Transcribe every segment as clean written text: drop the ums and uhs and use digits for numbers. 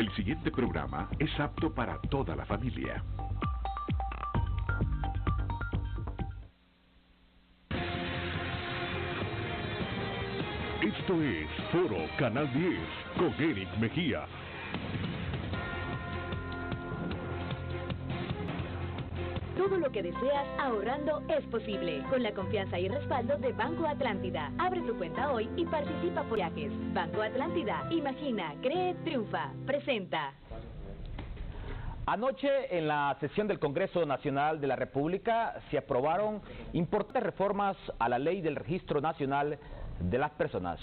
El siguiente programa es apto para toda la familia. Esto es Foro Canal 10 con Eric Mejía. Todo lo que deseas ahorrando es posible, con la confianza y respaldo de Banco Atlántida. Abre tu cuenta hoy y participa por viajes. Banco Atlántida, imagina, cree, triunfa. Presenta. Anoche, en la sesión del Congreso Nacional de la República, se aprobaron importantes reformas a la Ley del Registro Nacional de las Personas.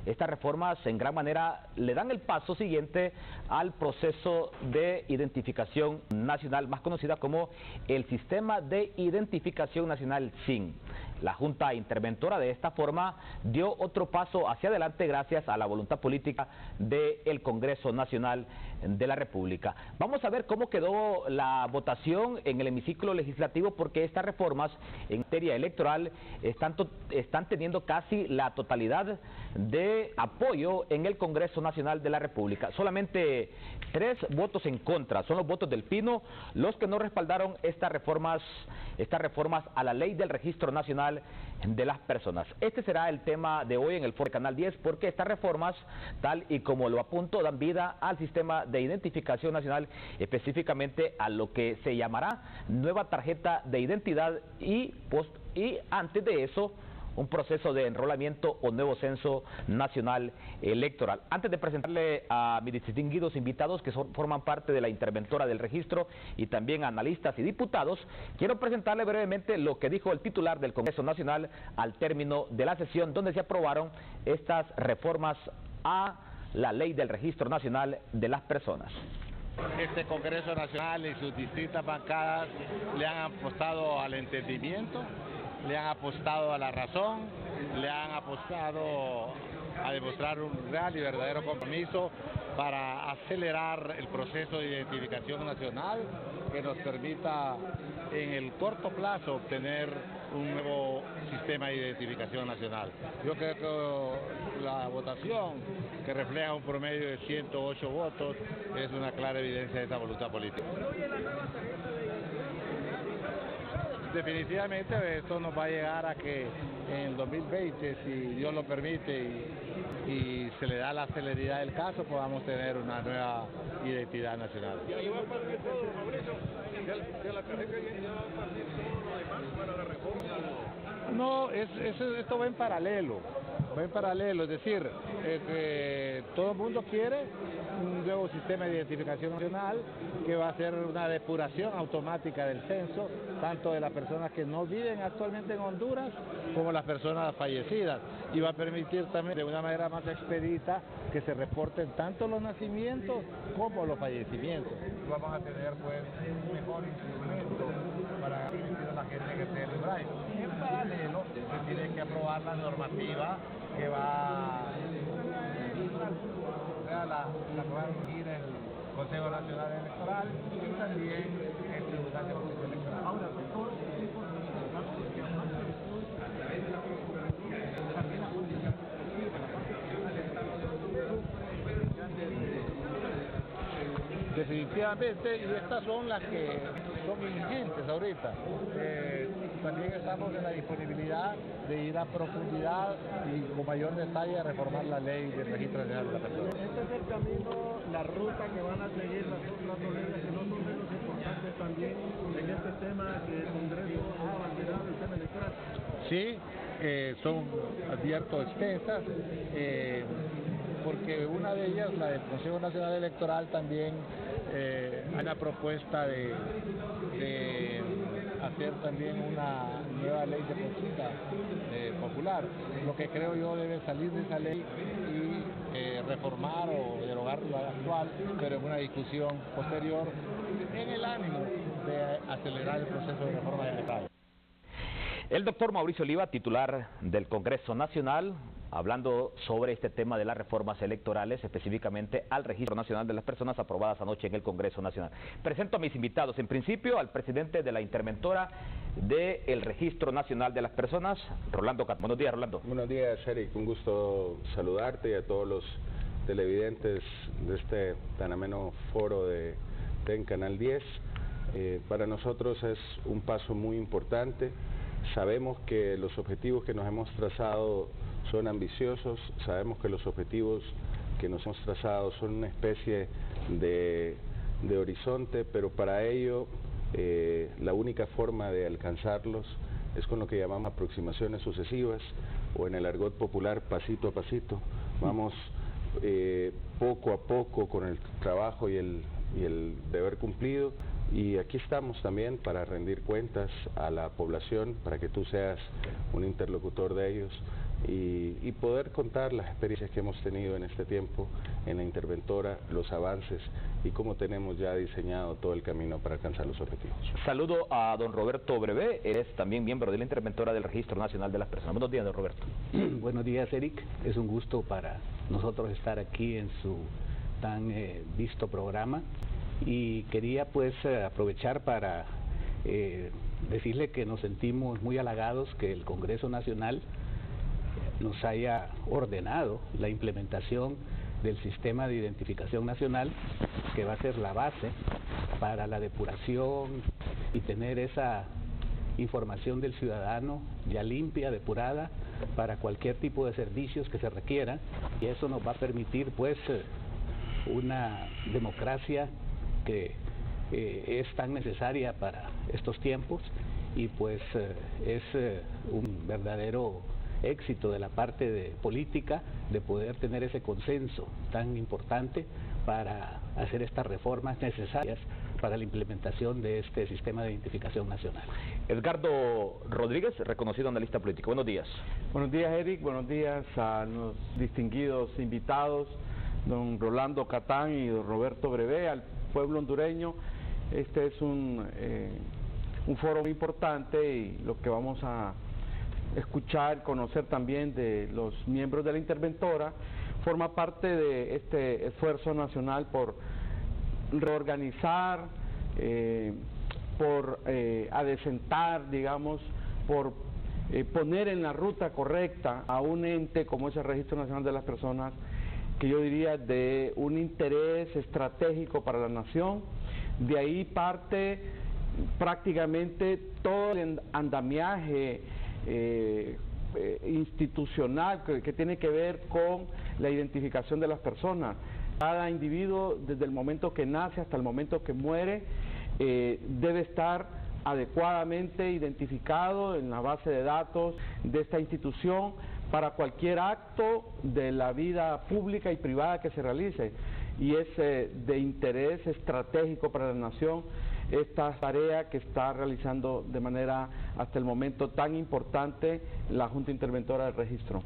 Estas reformas en gran manera le dan el paso siguiente al proceso de identificación nacional, más conocida como el Sistema de Identificación Nacional SIN. La Junta Interventora de esta forma dio otro paso hacia adelante gracias a la voluntad política del Congreso Nacional de la República. Vamos a ver cómo quedó la votación en el hemiciclo legislativo, porque estas reformas en materia electoral están teniendo casi la totalidad de apoyo en el Congreso Nacional de la República. Solamente 3 votos en contra, son los votos del Pino, los que no respaldaron estas reformas a la Ley del Registro Nacional de las Personas. Este será el tema de hoy en el Foro Canal 10, porque estas reformas, tal y como lo apunto, dan vida al sistema de identificación nacional, específicamente a lo que se llamará nueva tarjeta de identidad y antes de eso un proceso de enrolamiento o nuevo censo nacional electoral. Antes de presentarle a mis distinguidos invitados que forman parte de la interventora del registro y también analistas y diputados, quiero presentarle brevemente lo que dijo el titular del Congreso Nacional al término de la sesión donde se aprobaron estas reformas a la Ley del Registro Nacional de las Personas. Este Congreso Nacional y sus distintas bancadas le han apostado al entendimiento, le han apostado a la razón, le han apostado a demostrar un real y verdadero compromiso para acelerar el proceso de identificación nacional que nos permita en el corto plazo obtener un nuevo sistema de identificación nacional. Yo creo que la votación, que refleja un promedio de 108 votos, es una clara evidencia de esa voluntad política. Definitivamente esto nos va a llegar a que en el 2020, si Dios lo permite y se le da la celeridad del caso, podamos tener una nueva identidad nacional. ¿Y ahí va a partir todo, Mauricio? ¿De la tarjeta ya va a partir todo lo demás para la reforma? No, esto va en paralelo, es decir, que todo el mundo quiere un nuevo sistema de identificación nacional que va a ser una depuración automática del censo, tanto de las personas que no viven actualmente en Honduras como las personas fallecidas, y va a permitir también de una manera más expedita que se reporten tanto los nacimientos como los fallecimientos. Vamos a tener pues un mejor instrumento para permitir a la gente que se braille. En paralelo se tiene que aprobar la normativa que va la que va a regir el Consejo Nacional Electoral y también el Tribunal de Justicia Electoral. Ahora, definitivamente, y estas son las que son ingentes ahorita. También estamos en la disponibilidad de ir a profundidad y con mayor detalle a reformar la ley del registro nacional de la persona. Este es el camino, la ruta que van a seguir las otras leyes que no son menos importantes también en este tema que el Congreso ha abanderado, el tema electoral. Sí, son, advierto, extensas, porque una de ellas, la del Consejo Nacional Electoral, también hay una propuesta de hacer también una nueva ley de consulta popular. Lo que creo yo debe salir de esa ley y reformar o derogar la actual, pero en una discusión posterior en el ánimo de acelerar el proceso de reforma electoral. El doctor Mauricio Oliva, titular del Congreso Nacional, hablando sobre este tema de las reformas electorales, específicamente al Registro Nacional de las Personas aprobadas anoche en el Congreso Nacional. Presento a mis invitados. En principio, al presidente de la interventora del Registro Nacional de las Personas, Rolando Cat. Buenos días, Rolando. Buenos días, Eric. Un gusto saludarte y a todos los televidentes de este tan ameno foro de en Canal 10. Para nosotros es un paso muy importante. Sabemos que los objetivos que nos hemos trazado son ambiciosos, sabemos que los objetivos que nos hemos trazado son una especie de horizonte, pero para ello la única forma de alcanzarlos es con lo que llamamos aproximaciones sucesivas, o en el argot popular, pasito a pasito. Vamos poco a poco con el trabajo y el deber cumplido, y aquí estamos también para rendir cuentas a la población, para que tú seas un interlocutor de ellos y poder contar las experiencias que hemos tenido en este tiempo en la interventora, los avances y cómo tenemos ya diseñado todo el camino para alcanzar los objetivos. Saludo a don Roberto Brevé, es también miembro de la interventora del Registro Nacional de las Personas. Buenos días, don Roberto. Buenos días, Eric. Es un gusto para nosotros estar aquí en su tan visto programa, y quería pues aprovechar para decirle que nos sentimos muy halagados que el Congreso Nacional nos haya ordenado la implementación del Sistema de Identificación Nacional, que va a ser la base para la depuración y tener esa información del ciudadano ya limpia, depurada, para cualquier tipo de servicios que se requiera, y eso nos va a permitir pues una democracia que es tan necesaria para estos tiempos, y pues es un verdadero éxito de la parte de política de poder tener ese consenso tan importante para hacer estas reformas necesarias para la implementación de este sistema de identificación nacional. Edgardo Rodríguez, reconocido analista político. Buenos días. Buenos días, Eric. Buenos días a los distinguidos invitados, don Rolando Catán y don Roberto Brevé, al pueblo hondureño. Este es un foro muy importante, y lo que vamos a escuchar, conocer también de los miembros de la interventora, forma parte de este esfuerzo nacional por reorganizar, por adecentar, digamos, por poner en la ruta correcta a un ente como es el Registro Nacional de las Personas, que yo diría de un interés estratégico para la nación. De ahí parte prácticamente todo el andamiaje institucional que tiene que ver con la identificación de las personas. Cada individuo, desde el momento que nace hasta el momento que muere, debe estar adecuadamente identificado en la base de datos de esta institución para cualquier acto de la vida pública y privada que se realice, y es de interés estratégico para la nación esta tarea que está realizando de manera hasta el momento tan importante la Junta Interventora del Registro.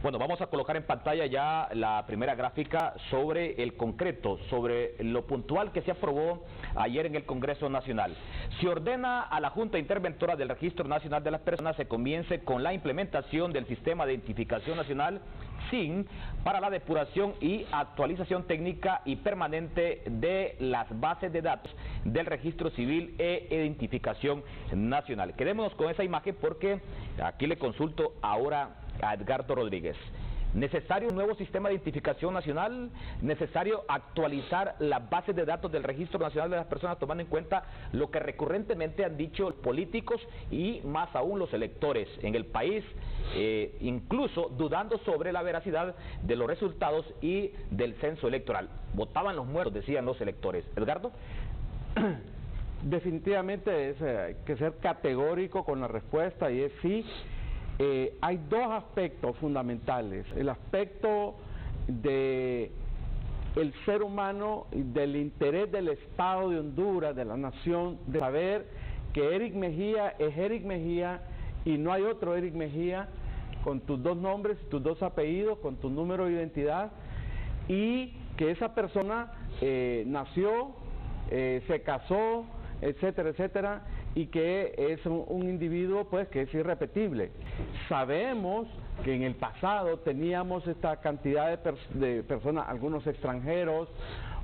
Bueno, vamos a colocar en pantalla ya la primera gráfica sobre el concreto, sobre lo puntual que se aprobó ayer en el Congreso Nacional. Se ordena a la Junta Interventora del Registro Nacional de las Personas se comience con la implementación del Sistema de Identificación Nacional SIN para la depuración y actualización técnica y permanente de las bases de datos del Registro Civil e Identificación Nacional. Quedémonos con esa imagen porque aquí le consulto ahora a Edgardo Rodríguez. ¿Necesario un nuevo sistema de identificación nacional? ¿Necesario actualizar las bases de datos del Registro Nacional de las Personas, tomando en cuenta lo que recurrentemente han dicho los políticos y más aún los electores en el país, incluso dudando sobre la veracidad de los resultados y del censo electoral? Votaban los muertos, decían los electores. Edgardo. Definitivamente hay que ser categórico con la respuesta, y es sí. Hay dos aspectos fundamentales: el aspecto de el ser humano, del interés del Estado de Honduras, de la nación, de saber que Eric Mejía es Eric Mejía y no hay otro Eric Mejía, con tus dos nombres, tus dos apellidos, con tu número de identidad, y que esa persona nació, se casó, etcétera, etcétera, y que es un individuo pues que es irrepetible. Sabemos que en el pasado teníamos esta cantidad de personas, algunos extranjeros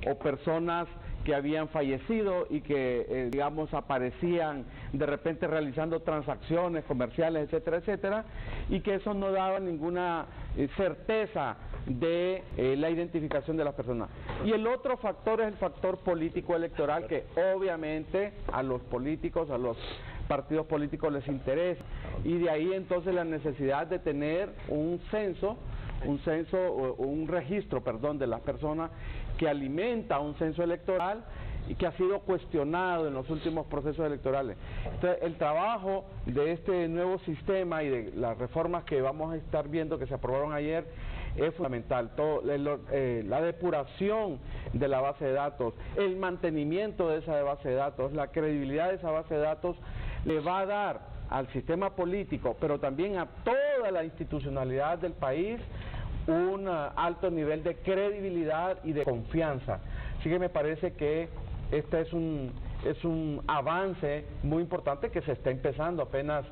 o personas que habían fallecido y que digamos aparecían de repente realizando transacciones comerciales, etcétera, etcétera, y que eso no daba ninguna certeza de la identificación de las personas. Y el otro factor es el factor político electoral, que obviamente a los políticos, a los partidos políticos les interesa, y de ahí entonces la necesidad de tener un registro de las personas que alimenta un censo electoral y que ha sido cuestionado en los últimos procesos electorales. Entonces, el trabajo de este nuevo sistema y de las reformas que vamos a estar viendo que se aprobaron ayer es fundamental. La depuración de la base de datos, el mantenimiento de esa base de datos, la credibilidad de esa base de datos le va a dar al sistema político, pero también a toda la institucionalidad del país, un alto nivel de credibilidad y de confianza. Así que me parece que este es un avance muy importante que se está empezando. Apenas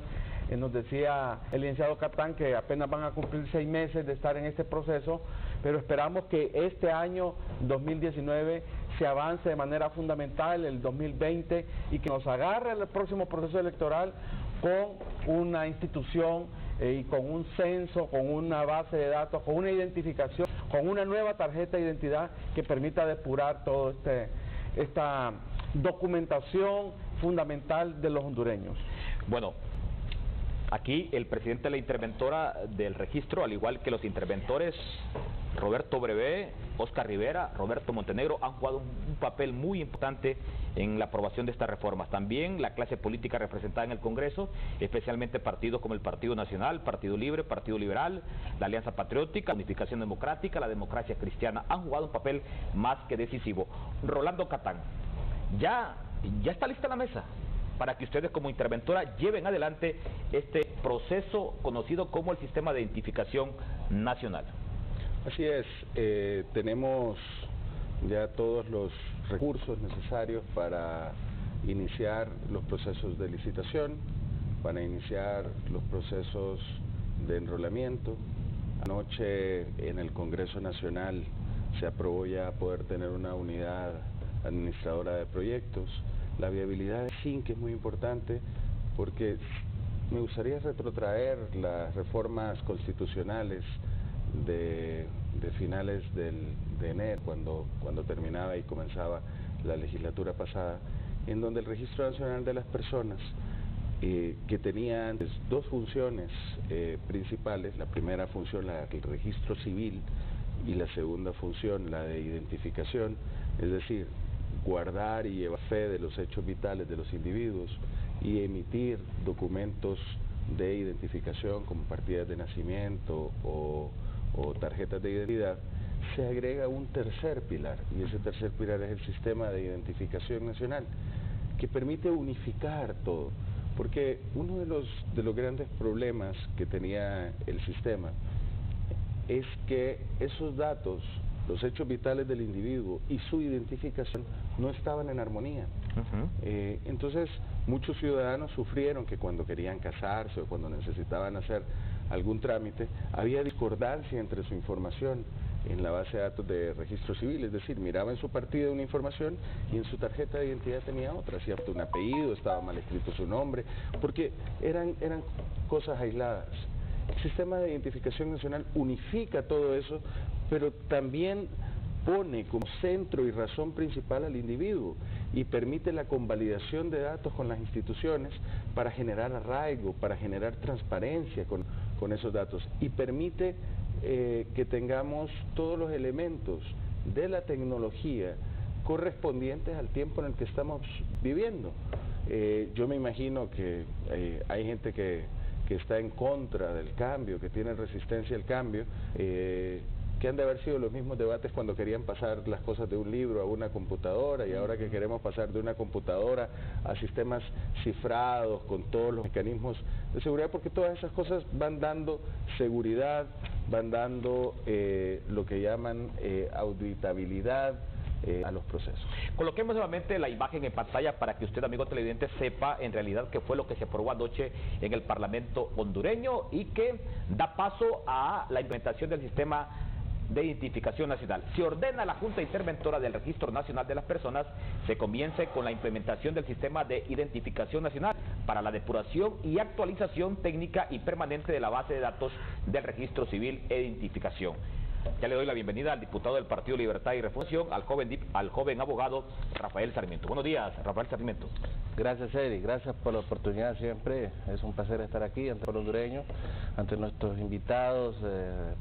nos decía el licenciado Catán que apenas van a cumplir 6 meses de estar en este proceso, pero esperamos que este año 2019 se avance de manera fundamental, el 2020, y que nos agarre el próximo proceso electoral con una institución y con un censo, con una base de datos, con una identificación, con una nueva tarjeta de identidad que permita depurar todo esta documentación fundamental de los hondureños. Bueno, aquí el presidente de la interventora del registro, al igual que los interventores, Roberto Brevé, Oscar Rivera, Roberto Montenegro, han jugado un papel muy importante en la aprobación de estas reformas. También la clase política representada en el Congreso, especialmente partidos como el Partido Nacional, Partido Libre, Partido Liberal, la Alianza Patriótica, la Unificación Democrática, la Democracia Cristiana, han jugado un papel más que decisivo. Rolando Catán, ya está lista la mesa para que ustedes como interventora lleven adelante este proceso conocido como el Sistema de Identificación Nacional. Así es, tenemos ya todos los recursos necesarios para iniciar los procesos de licitación, para iniciar los procesos de enrolamiento. Anoche en el Congreso Nacional se aprobó ya poder tener una unidad administradora de proyectos. La viabilidad de SIN, que es muy importante, porque me gustaría retrotraer las reformas constitucionales de finales de enero, cuando terminaba y comenzaba la legislatura pasada, en donde el Registro Nacional de las Personas, que tenía antes 2 funciones principales, la primera función, el registro civil, y la segunda función, la de identificación, es decir, guardar y llevar fe de los hechos vitales de los individuos y emitir documentos de identificación como partidas de nacimiento o tarjetas de identidad, se agrega un tercer pilar, y ese tercer pilar es el Sistema de Identificación Nacional, que permite unificar todo, porque uno de los grandes problemas que tenía el sistema es que esos datos, los hechos vitales del individuo y su identificación no estaban en armonía. Entonces muchos ciudadanos sufrieron que cuando querían casarse o cuando necesitaban hacer algún trámite, había discordancia entre su información en la base de datos de registro civil, es decir, miraba en su partida una información y en su tarjeta de identidad tenía otra, hacía un apellido, estaba mal escrito su nombre, porque eran cosas aisladas. El Sistema de Identificación Nacional unifica todo eso, pero también pone como centro y razón principal al individuo y permite la convalidación de datos con las instituciones para generar arraigo, para generar transparencia con esos datos, y permite que tengamos todos los elementos de la tecnología correspondientes al tiempo en el que estamos viviendo. Yo me imagino que hay gente que está en contra del cambio, que tiene resistencia al cambio, que han de haber sido los mismos debates cuando querían pasar las cosas de un libro a una computadora, y ahora que queremos pasar de una computadora a sistemas cifrados con todos los mecanismos de seguridad, porque todas esas cosas van dando seguridad, van dando lo que llaman auditabilidad a los procesos. Coloquemos nuevamente la imagen en pantalla para que usted, amigo televidente, sepa en realidad qué fue lo que se aprobó anoche en el Parlamento hondureño y que da paso a la implementación del Sistema de Identificación Nacional. Se ordena a la Junta Interventora del Registro Nacional de las Personas se comience con la implementación del Sistema de Identificación Nacional para la depuración y actualización técnica y permanente de la base de datos del registro civil e identificación. Ya le doy la bienvenida al diputado del Partido Libertad y Refundación, al joven abogado Rafael Sarmiento. Buenos días, Rafael Sarmiento. Gracias, Eric. Gracias por la oportunidad siempre. Es un placer estar aquí ante el hondureño, ante nuestros invitados,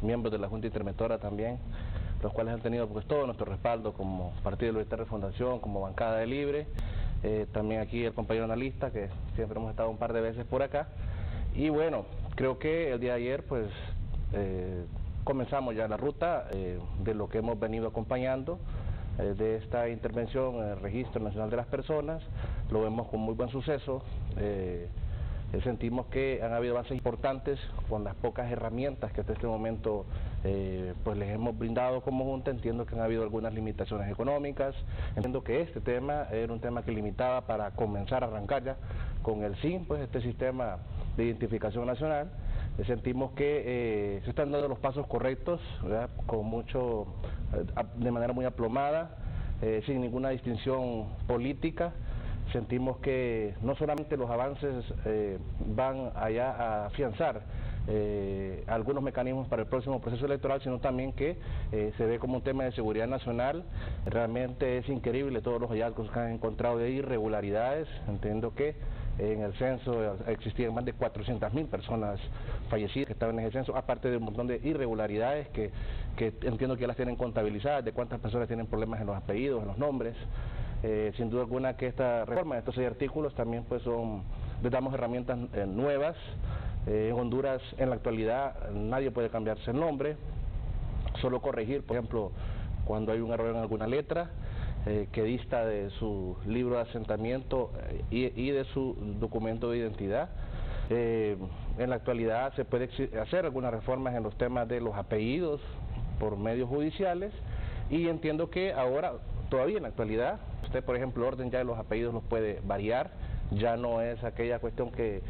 miembros de la Junta Interventora también, los cuales han tenido pues todo nuestro respaldo como Partido Libertad y Refundación, como bancada de Libre. También aquí el compañero analista, que siempre hemos estado un par de veces por acá. Y bueno, creo que el día de ayer pues comenzamos ya la ruta de lo que hemos venido acompañando de esta intervención en el Registro Nacional de las Personas. Lo vemos con muy buen suceso. Sentimos que han habido avances importantes con las pocas herramientas que hasta este momento pues les hemos brindado como Junta. Entiendo que han habido algunas limitaciones económicas, entiendo que este tema era un tema que limitaba para comenzar a arrancar ya con el SIN, pues este sistema de identificación nacional. Sentimos que se están dando los pasos correctos, ¿verdad? Con mucho, de manera muy aplomada, sin ninguna distinción política. Sentimos que no solamente los avances van allá a afianzar algunos mecanismos para el próximo proceso electoral, sino también que se ve como un tema de seguridad nacional. Realmente es increíble todos los hallazgos que han encontrado de irregularidades. Entiendo que en el censo existían más de 400.000 personas fallecidas que estaban en ese censo, aparte de un montón de irregularidades que entiendo que ya las tienen contabilizadas, de cuántas personas tienen problemas en los apellidos, en los nombres. Sin duda alguna que esta reforma de estos 6 artículos también pues les damos herramientas nuevas. En Honduras en la actualidad nadie puede cambiarse el nombre, solo corregir, por ejemplo, cuando hay un error en alguna letra que dista de su libro de asentamiento y de su documento de identidad. En la actualidad se puede hacer algunas reformas en los temas de los apellidos por medios judiciales, y entiendo que ahora, todavía en la actualidad, usted por ejemplo, el orden ya de los apellidos los puede variar. Ya no es aquella cuestión que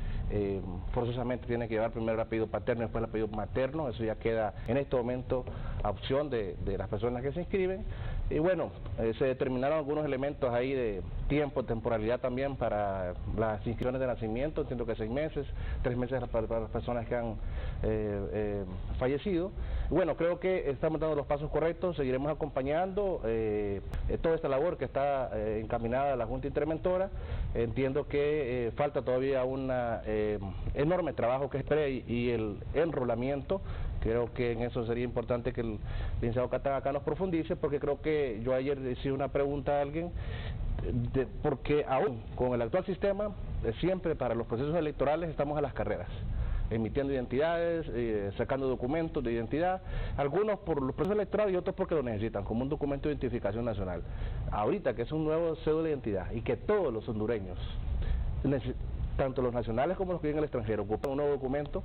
forzosamente tiene que llevar primero el apellido paterno y después el apellido materno. Eso ya queda en este momento a opción de las personas que se inscriben. Y bueno, se determinaron algunos elementos ahí de tiempo, temporalidad también para las inscripciones de nacimiento. Entiendo que 6 meses, 3 meses para las personas que han fallecido. Bueno, creo que estamos dando los pasos correctos, seguiremos acompañando toda esta labor que está encaminada a la Junta Interventora. Entiendo que falta todavía un enorme trabajo que es y el enrolamiento. Creo que en eso sería importante que el licenciado Catán acá nos profundice, porque creo que yo ayer hice una pregunta a alguien, porque aún con el actual sistema, siempre para los procesos electorales estamos a las carreras, emitiendo identidades, sacando documentos de identidad, algunos por los procesos electorales y otros porque lo necesitan, como un documento de identificación nacional. Ahorita que es un nuevo cédula de identidad y que todos los hondureños, tanto los nacionales como los que viven en el extranjero, ocupan un nuevo documento,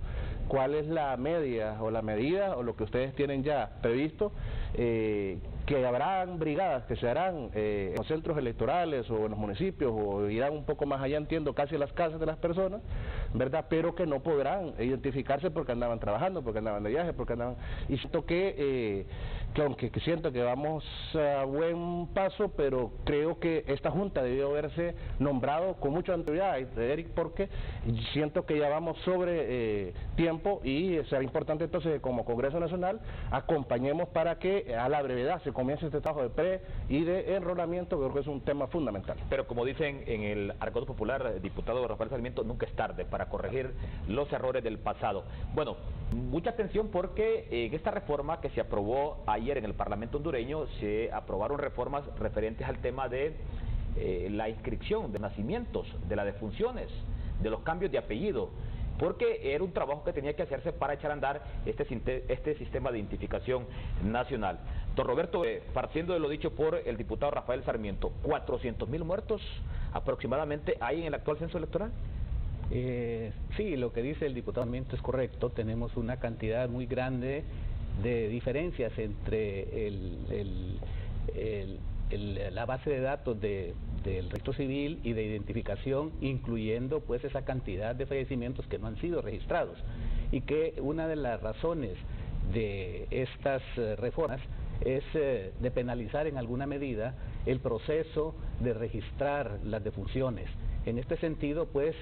¿cuál es la media o la medida o lo que ustedes tienen ya previsto? Que habrán brigadas que se harán en los centros electorales o en los municipios, o irán un poco más allá, entiendo, casi a las casas de las personas, ¿verdad? Pero que no podrán identificarse porque andaban trabajando, porque andaban de viaje, porque andaban... Y siento que aunque siento que vamos a buen paso, pero creo que esta Junta debió haberse nombrado con mucha anterioridad, Eric, porque siento que ya vamos sobre tiempo, y será importante entonces que como Congreso Nacional acompañemos para que a la brevedad se comience este trabajo de pre y de enrolamiento, que creo que es un tema fundamental. Pero como dicen en el argot popular, diputado Rafael Sarmiento, nunca es tarde para corregir los errores del pasado. Bueno, mucha atención porque en esta reforma que se aprobó ayer en el Parlamento hondureño, se aprobaron reformas referentes al tema de la inscripción de nacimientos, de las defunciones, de los cambios de apellido, porque era un trabajo que tenía que hacerse para echar a andar este sistema de identificación nacional. Don Roberto, partiendo de lo dicho por el diputado Rafael Sarmiento, 400.000 muertos aproximadamente hay en el actual censo electoral. Sí, lo que dice el diputado Sarmiento es correcto. Tenemos una cantidad muy grande de diferencias entre la base de datos del registro civil y de identificación, incluyendo pues esa cantidad de fallecimientos que no han sido registrados, y que una de las razones de estas reformas es de penalizar en alguna medida el proceso de registrar las defunciones. En este sentido, pues,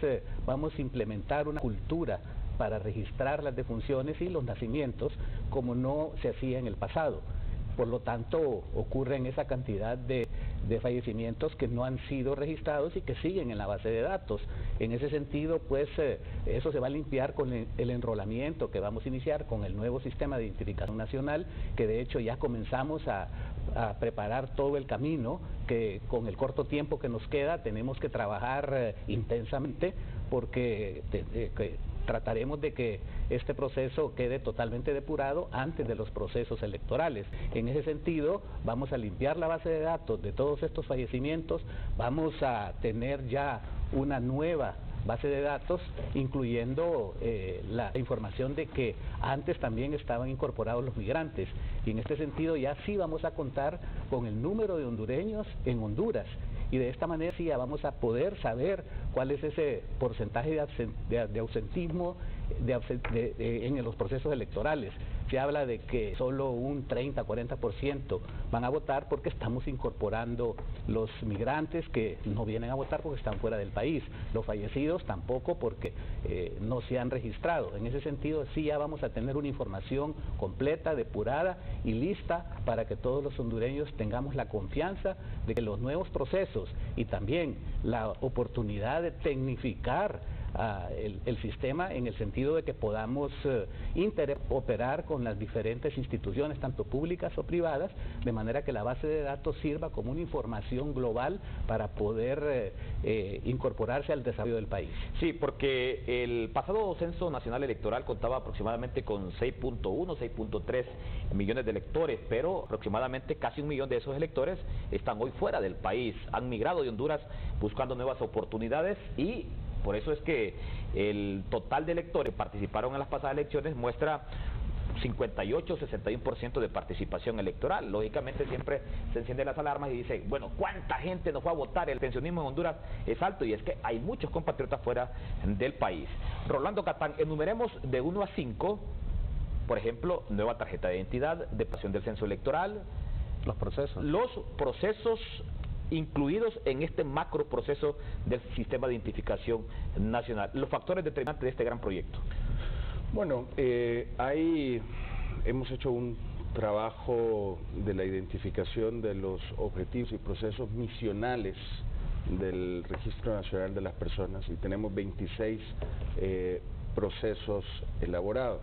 vamos a implementar una cultura para registrar las defunciones y los nacimientos como no se hacía en el pasado. Por lo tanto, ocurren esa cantidad de fallecimientos que no han sido registrados y que siguen en la base de datos. En ese sentido, pues, eso se va a limpiar con el enrolamiento que vamos a iniciar con el nuevo sistema de identificación nacional, que de hecho ya comenzamos a preparar todo el camino, que con el corto tiempo que nos queda tenemos que trabajar intensamente, porque trataremos de que este proceso quede totalmente depurado antes de los procesos electorales. En ese sentido, vamos a limpiar la base de datos de todos estos fallecimientos, vamos a tener ya una nueva base de datos, incluyendo la información de que antes también estaban incorporados los migrantes. Y en este sentido ya sí vamos a contar con el número de hondureños en Honduras. Y de esta manera sí ya vamos a poder saber cuál es ese porcentaje de ausentismo en los procesos electorales. Se habla de que solo un 30-40% van a votar porque estamos incorporando los migrantes que no vienen a votar porque están fuera del país. Los fallecidos tampoco, porque no se han registrado. En ese sentido sí ya vamos a tener una información completa, depurada y lista para que todos los hondureños tengamos la confianza de que los nuevos procesos y también la oportunidad de tecnificar el sistema, en el sentido de que podamos interoperar con las diferentes instituciones, tanto públicas o privadas, de manera que la base de datos sirva como una información global para poder incorporarse al desarrollo del país. Sí, porque el pasado Censo Nacional Electoral contaba aproximadamente con 6.1, 6.3 millones de electores, pero aproximadamente casi 1 millón de esos electores están hoy fuera del país, han migrado de Honduras buscando nuevas oportunidades, y por eso es que el total de electores que participaron en las pasadas elecciones muestra 58-61% de participación electoral. Lógicamente siempre se encienden las alarmas y dice, bueno, ¿cuánta gente nos fue a votar? El pensionismo en Honduras es alto, y es que hay muchos compatriotas fuera del país. Rolando Catán, enumeremos de 1 a 5, por ejemplo, nueva tarjeta de identidad, depuración del censo electoral, Los procesos incluidos en este macro proceso del sistema de identificación nacional, los factores determinantes de este gran proyecto. Bueno, hemos hecho un trabajo de la identificación de los objetivos y procesos misionales del Registro Nacional de las Personas, y tenemos 26 procesos elaborados.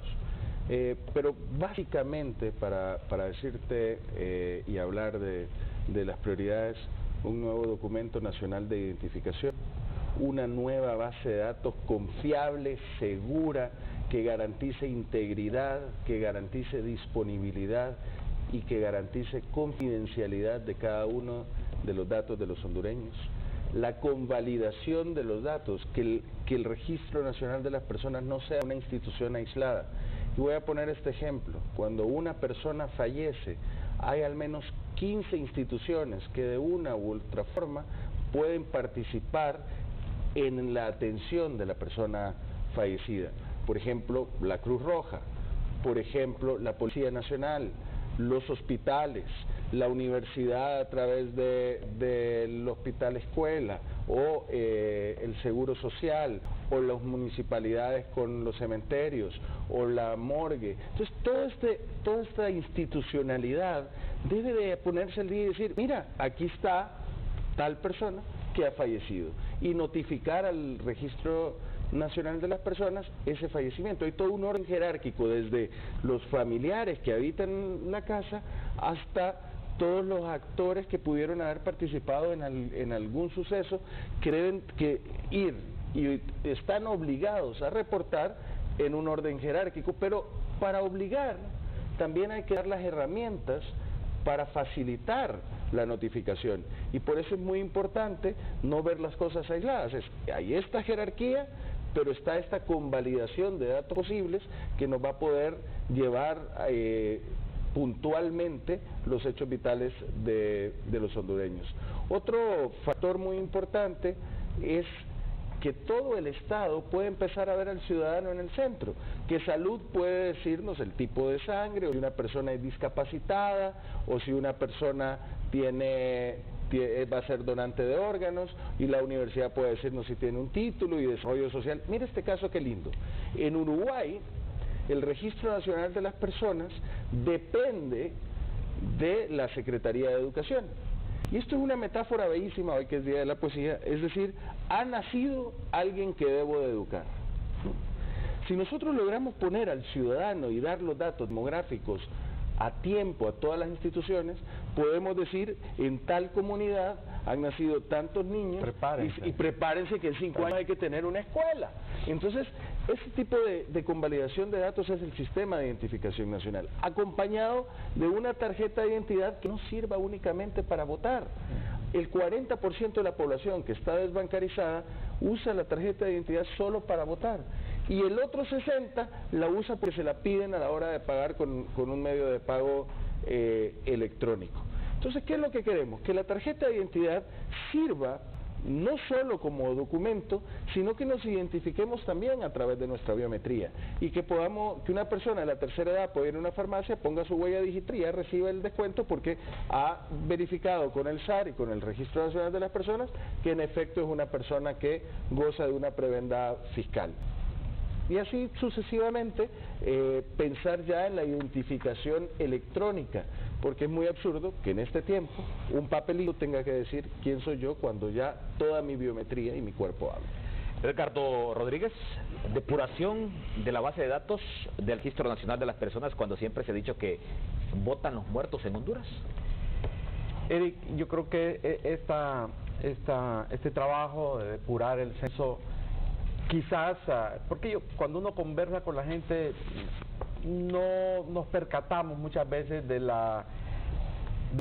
Pero básicamente, para decirte y hablar de las prioridades, un nuevo documento nacional de identificación, una nueva base de datos confiable, segura, que garantice integridad, que garantice disponibilidad y que garantice confidencialidad de cada uno de los datos de los hondureños. La convalidación de los datos, que el Registro Nacional de las Personas no sea una institución aislada. Y voy a poner este ejemplo: cuando una persona fallece, hay al menos 15 instituciones que de una u otra forma pueden participar en la atención de la persona fallecida. Por ejemplo, la Cruz Roja, por ejemplo, la Policía Nacional, los hospitales, la universidad a través del hospital escuela, o el seguro social, o las municipalidades con los cementerios, o la morgue. Entonces toda esta institucionalidad debe de ponerse al día y decir, mira, aquí está tal persona que ha fallecido, y notificar al Registro Nacional de las Personas ese fallecimiento. Hay todo un orden jerárquico, desde los familiares que habitan la casa hasta todos los actores que pudieron haber participado en algún suceso, que deben ir y están obligados a reportar en un orden jerárquico. Pero para obligar también hay que dar las herramientas para facilitar la notificación, y por eso es muy importante no ver las cosas aisladas. Hay esta jerarquía, pero está esta convalidación de datos posibles que nos va a poder llevar puntualmente los hechos vitales de los hondureños. Otro factor muy importante es que todo el Estado puede empezar a ver al ciudadano en el centro, que salud puede decirnos el tipo de sangre, o si una persona es discapacitada, o si una persona tiene va a ser donante de órganos, y la universidad puede decirnos si tiene un título y desarrollo social. Mira este caso qué lindo. En Uruguay, el Registro Nacional de las Personas depende de la Secretaría de Educación. Y esto es una metáfora bellísima hoy que es Día de la Poesía, es decir, ha nacido alguien que debo de educar. Si nosotros logramos poner al ciudadano y dar los datos demográficos a tiempo a todas las instituciones, podemos decir, en tal comunidad han nacido tantos niños, y prepárense que en 5 años hay que tener una escuela. Entonces, ese tipo de convalidación de datos es el sistema de identificación nacional, acompañado de una tarjeta de identidad que no sirva únicamente para votar. El 40% de la población que está desbancarizada usa la tarjeta de identidad solo para votar, y el otro 60% la usa porque se la piden a la hora de pagar con un medio de pago electrónico. Entonces, ¿qué es lo que queremos? Que la tarjeta de identidad sirva no solo como documento, sino que nos identifiquemos también a través de nuestra biometría, y que una persona de la tercera edad pueda ir a una farmacia, ponga su huella digital y ya reciba el descuento porque ha verificado con el SAR y con el Registro Nacional de las Personas que en efecto es una persona que goza de una prebenda fiscal. Y así sucesivamente pensar ya en la identificación electrónica, porque es muy absurdo que en este tiempo un papelito tenga que decir quién soy yo cuando ya toda mi biometría y mi cuerpo hablan. Ricardo Rodríguez, depuración de la base de datos del Registro Nacional de las Personas cuando siempre se ha dicho que votan los muertos en Honduras. Eric, yo creo que este trabajo de depurar el censo, quizás, porque cuando uno conversa con la gente no nos percatamos muchas veces del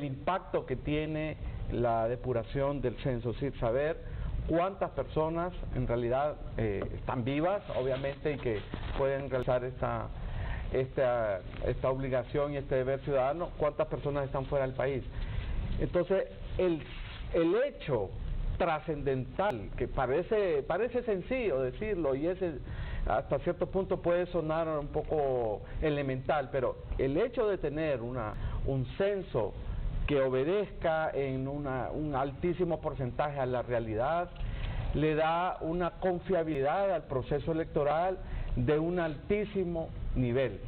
impacto que tiene la depuración del censo, es decir, saber cuántas personas en realidad están vivas, obviamente, y que pueden realizar esta obligación y este deber ciudadano, cuántas personas están fuera del país. Entonces, el hecho trascendental, que parece sencillo decirlo, y hasta cierto punto puede sonar un poco elemental, pero el hecho de tener un censo que obedezca en un altísimo porcentaje a la realidad, le da una confiabilidad al proceso electoral de un altísimo nivel.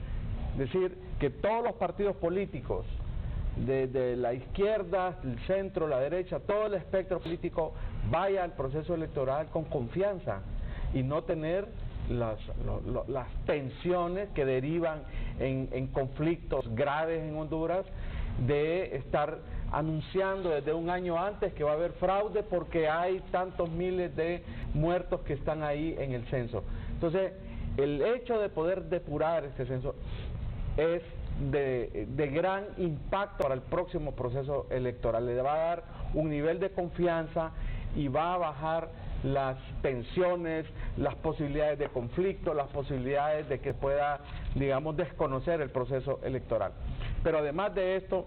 Es decir, que todos los partidos políticos, desde la izquierda, el centro, la derecha, todo el espectro político vaya al proceso electoral con confianza y no tener las tensiones que derivan en conflictos graves en Honduras, de estar anunciando desde un año antes que va a haber fraude porque hay tantos miles de muertos que están ahí en el censo. Entonces, el hecho de poder depurar este censo es de gran impacto para el próximo proceso electoral. Le va a dar un nivel de confianza y va a bajar las tensiones, las posibilidades de conflicto, las posibilidades de que pueda, digamos, desconocer el proceso electoral. Pero además de esto,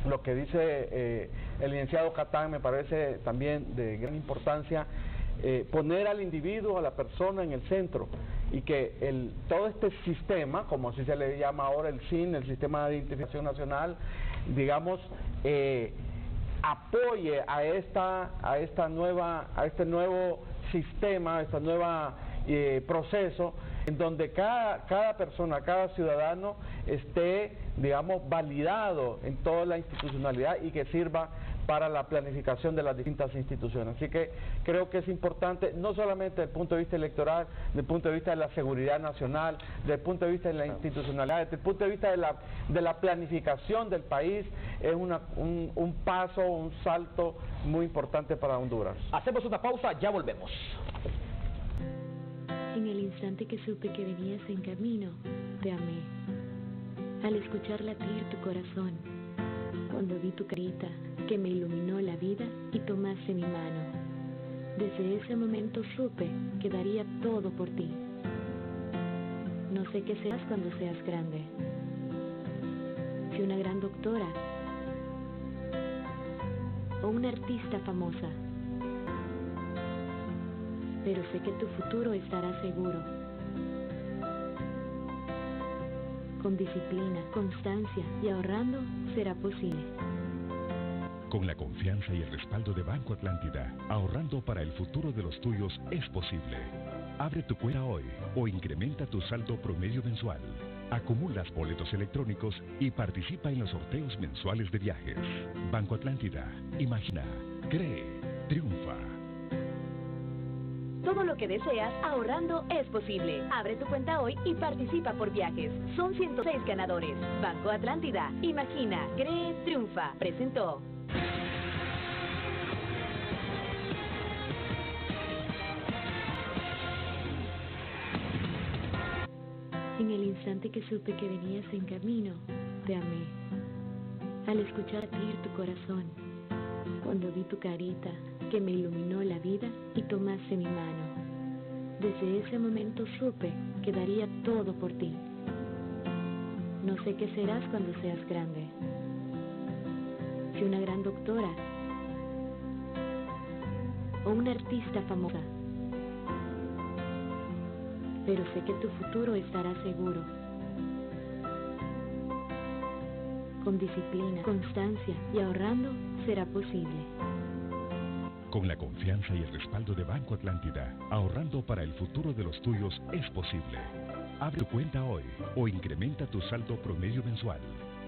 lo que dice el licenciado Catán me parece también de gran importancia, poner al individuo, a la persona en el centro, y que todo este sistema, como así se le llama ahora el SIN, el Sistema de Identificación Nacional, digamos, apoye a este nuevo sistema, a este nuevo proceso, en donde cada persona, cada ciudadano esté, digamos, validado en toda la institucionalidad y que sirva para la planificación de las distintas instituciones. Así que creo que es importante, no solamente desde el punto de vista electoral, desde el punto de vista de la seguridad nacional, desde el punto de vista de la institucionalidad, desde el punto de vista de la planificación del país, es un paso, un salto muy importante para Honduras. Hacemos una pausa, ya volvemos. En el instante que supe que venías en camino, te amé. Al escuchar latir tu corazón, cuando vi tu carita que me iluminó la vida y tomaste mi mano. Desde ese momento supe que daría todo por ti. No sé qué serás cuando seas grande. Si una gran doctora o una artista famosa. Pero sé que tu futuro estará seguro. Con disciplina, constancia y ahorrando será posible. Con la confianza y el respaldo de Banco Atlántida, ahorrando para el futuro de los tuyos es posible. Abre tu cuenta hoy o incrementa tu saldo promedio mensual. Acumulas boletos electrónicos y participa en los sorteos mensuales de viajes. Banco Atlántida. Imagina, cree, triunfa. Todo lo que deseas ahorrando es posible. Abre tu cuenta hoy y participa por viajes. Son 106 ganadores. Banco Atlántida. Imagina, cree, triunfa. Presentó. En el instante que supe que venías en camino, te amé. Al escuchar latir tu corazón, cuando vi tu carita que me iluminó la vida y tomaste mi mano. Desde ese momento supe que daría todo por ti. No sé qué serás cuando seas grande. Si una gran doctora o una artista famosa. Pero sé que tu futuro estará seguro. Con disciplina, constancia y ahorrando será posible. Con la confianza y el respaldo de Banco Atlántida, ahorrando para el futuro de los tuyos es posible. Abre tu cuenta hoy o incrementa tu saldo promedio mensual.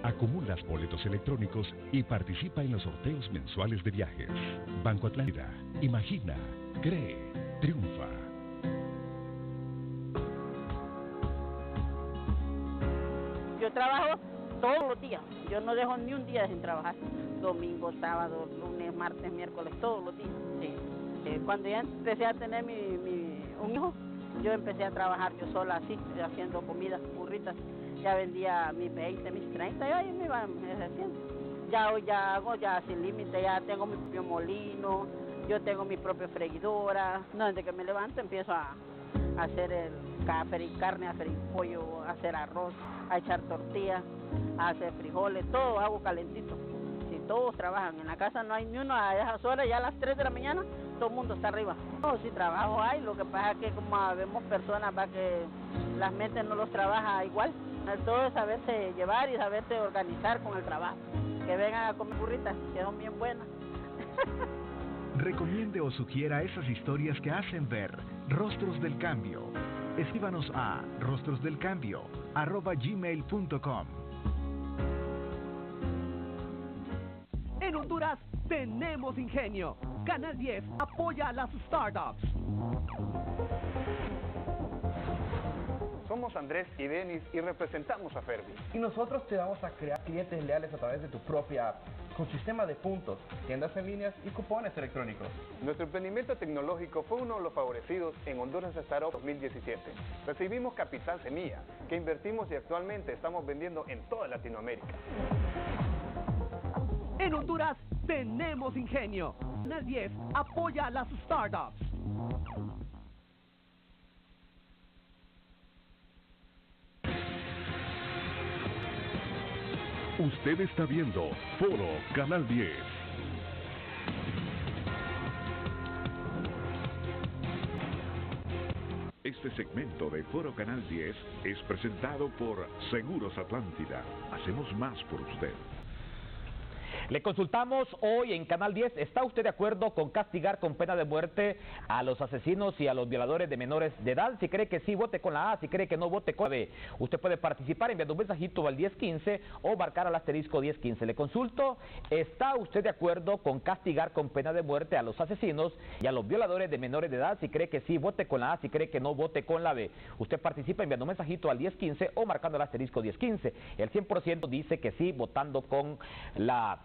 Acumulas boletos electrónicos y participa en los sorteos mensuales de viajes. Banco Atlántida. Imagina, cree, triunfa. Yo trabajo todos los días, yo no dejo ni un día sin trabajar, domingo, sábado, lunes, martes, miércoles, todos los días. Sí. Cuando ya empecé a tener un hijo, yo empecé a trabajar yo sola así, haciendo comidas, burritas, ya vendía mis 20, mis 30, y ahí me iba haciendo. Ya hoy ya hago ya sin límite, ya tengo mi propio molino, yo tengo mi propia freidora, no, desde que me levanto empiezo a hacer a freír carne, a freír pollo, a hacer arroz, a echar tortillas, a hacer frijoles, todo hago calentito. Si todos trabajan, en la casa no hay ni uno a esas horas, ya a las 3 de la mañana todo el mundo está arriba. No, si trabajo hay, lo que pasa es que como vemos personas para que las mentes no los trabaja igual, todo es saberse llevar y saberse organizar con el trabajo. Que vengan a comer burritas, que son bien buenas. Recomiende o sugiera esas historias que hacen ver Rostros del Cambio. Escríbanos a rostrosdelcambio@gmail.com. En Honduras tenemos ingenio. Canal 10 apoya a las startups. Somos Andrés y Denis y representamos a Fervi. Y nosotros te vamos a crear clientes leales a través de tu propia app, con sistema de puntos, tiendas en líneas y cupones electrónicos. Nuestro emprendimiento tecnológico fue uno de los favorecidos en Honduras Startup 2017. Recibimos capital semilla, que invertimos y actualmente estamos vendiendo en toda Latinoamérica. En Honduras tenemos ingenio. Canal 10 apoya a las startups. Usted está viendo Foro Canal 10. Este segmento de Foro Canal 10 es presentado por Seguros Atlántida. Hacemos más por usted. Le consultamos hoy en Canal 10, ¿está usted de acuerdo con castigar con pena de muerte a los asesinos y a los violadores de menores de edad? Si cree que sí, vote con la A, si cree que no, vote con la B. Usted puede participar enviando un mensajito al 1015 o marcar al asterisco 1015. Le consulto, ¿está usted de acuerdo con castigar con pena de muerte a los asesinos y a los violadores de menores de edad? Si cree que sí, vote con la A, si cree que no, vote con la B. Usted participa enviando un mensajito al 1015 o marcando el asterisco 1015. El 100% dice que sí, votando con la A.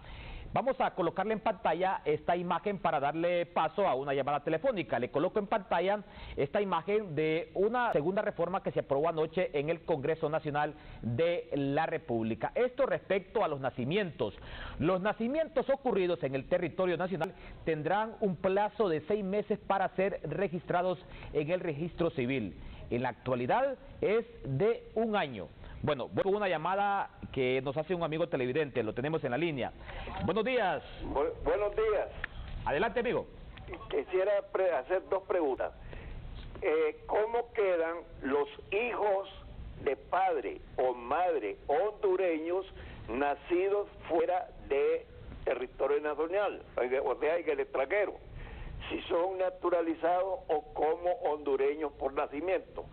Vamos a colocarle en pantalla esta imagen para darle paso a una llamada telefónica. Le coloco en pantalla esta imagen de una segunda reforma que se aprobó anoche en el Congreso Nacional de la República. Esto respecto a los nacimientos. Los nacimientos ocurridos en el territorio nacional tendrán un plazo de 6 meses para ser registrados en el registro civil. En la actualidad es de 1 año. Bueno, voy con una llamada que nos hace un amigo televidente, lo tenemos en la línea. Buenos días. Buenos días. Adelante, amigo. Quisiera hacer 2 preguntas. ¿Cómo quedan los hijos de padre o madre hondureños nacidos fuera de territorio nacional, o sea, en el extranjero, si son naturalizados o como hondureños por nacimiento.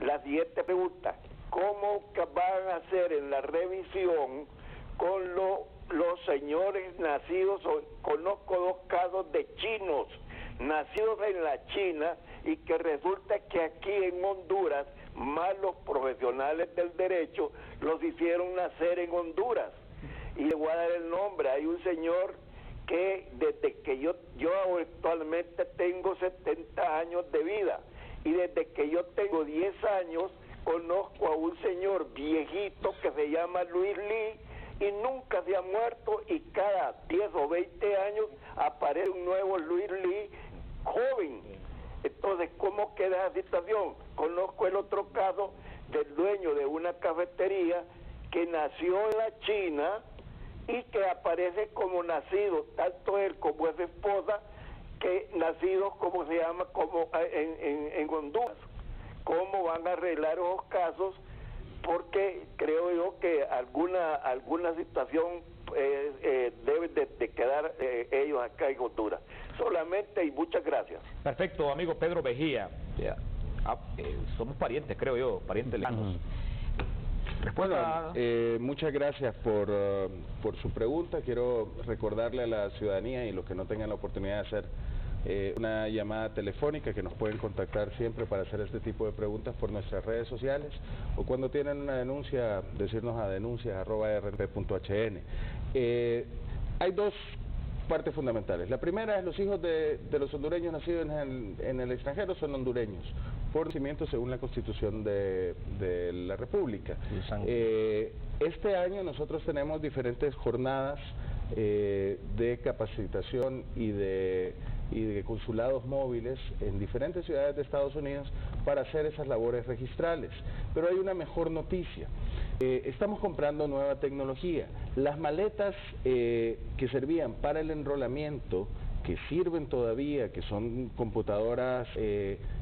La siguiente pregunta: ¿cómo van a hacer en la revisión con los señores nacidos? Conozco 2 casos de chinos nacidos en la China y que resulta que aquí en Honduras, más los profesionales del derecho, los hicieron nacer en Honduras. Y le voy a dar el nombre. Hay un señor que desde que yo actualmente tengo 70 años de vida, y desde que yo tengo 10 años conozco a un señor viejito que se llama Luis Lee y nunca se ha muerto, y cada 10 o 20 años aparece un nuevo Luis Lee joven. Entonces, ¿cómo queda esa situación? Conozco el otro caso del dueño de una cafetería que nació en la China y que aparece como nacido, tanto él como su esposa, que nacidos, como se llama, como en Honduras. ¿Cómo van a arreglar esos casos? Porque creo yo que alguna situación deben de quedar ellos acá en Honduras. Solamente, y muchas gracias. Perfecto, amigo Pedro Mejía. Somos parientes, creo yo, parientes lejanos. Bueno, muchas gracias por su pregunta. Quiero recordarle a la ciudadanía y los que no tengan la oportunidad de hacer una llamada telefónica, que nos pueden contactar siempre para hacer este tipo de preguntas por nuestras redes sociales, o cuando tienen una denuncia, decirnos a denuncias@rnp.hn. Hay 2 partes fundamentales. La primera es: los hijos de los hondureños nacidos en el extranjero son hondureños por nacimiento según la Constitución de la República. Este año nosotros tenemos diferentes jornadas de capacitación y de consulados móviles en diferentes ciudades de Estados Unidos para hacer esas labores registrales. Pero hay una mejor noticia. Estamos comprando nueva tecnología. Las maletas que servían para el enrolamiento, que sirven todavía, que son computadoras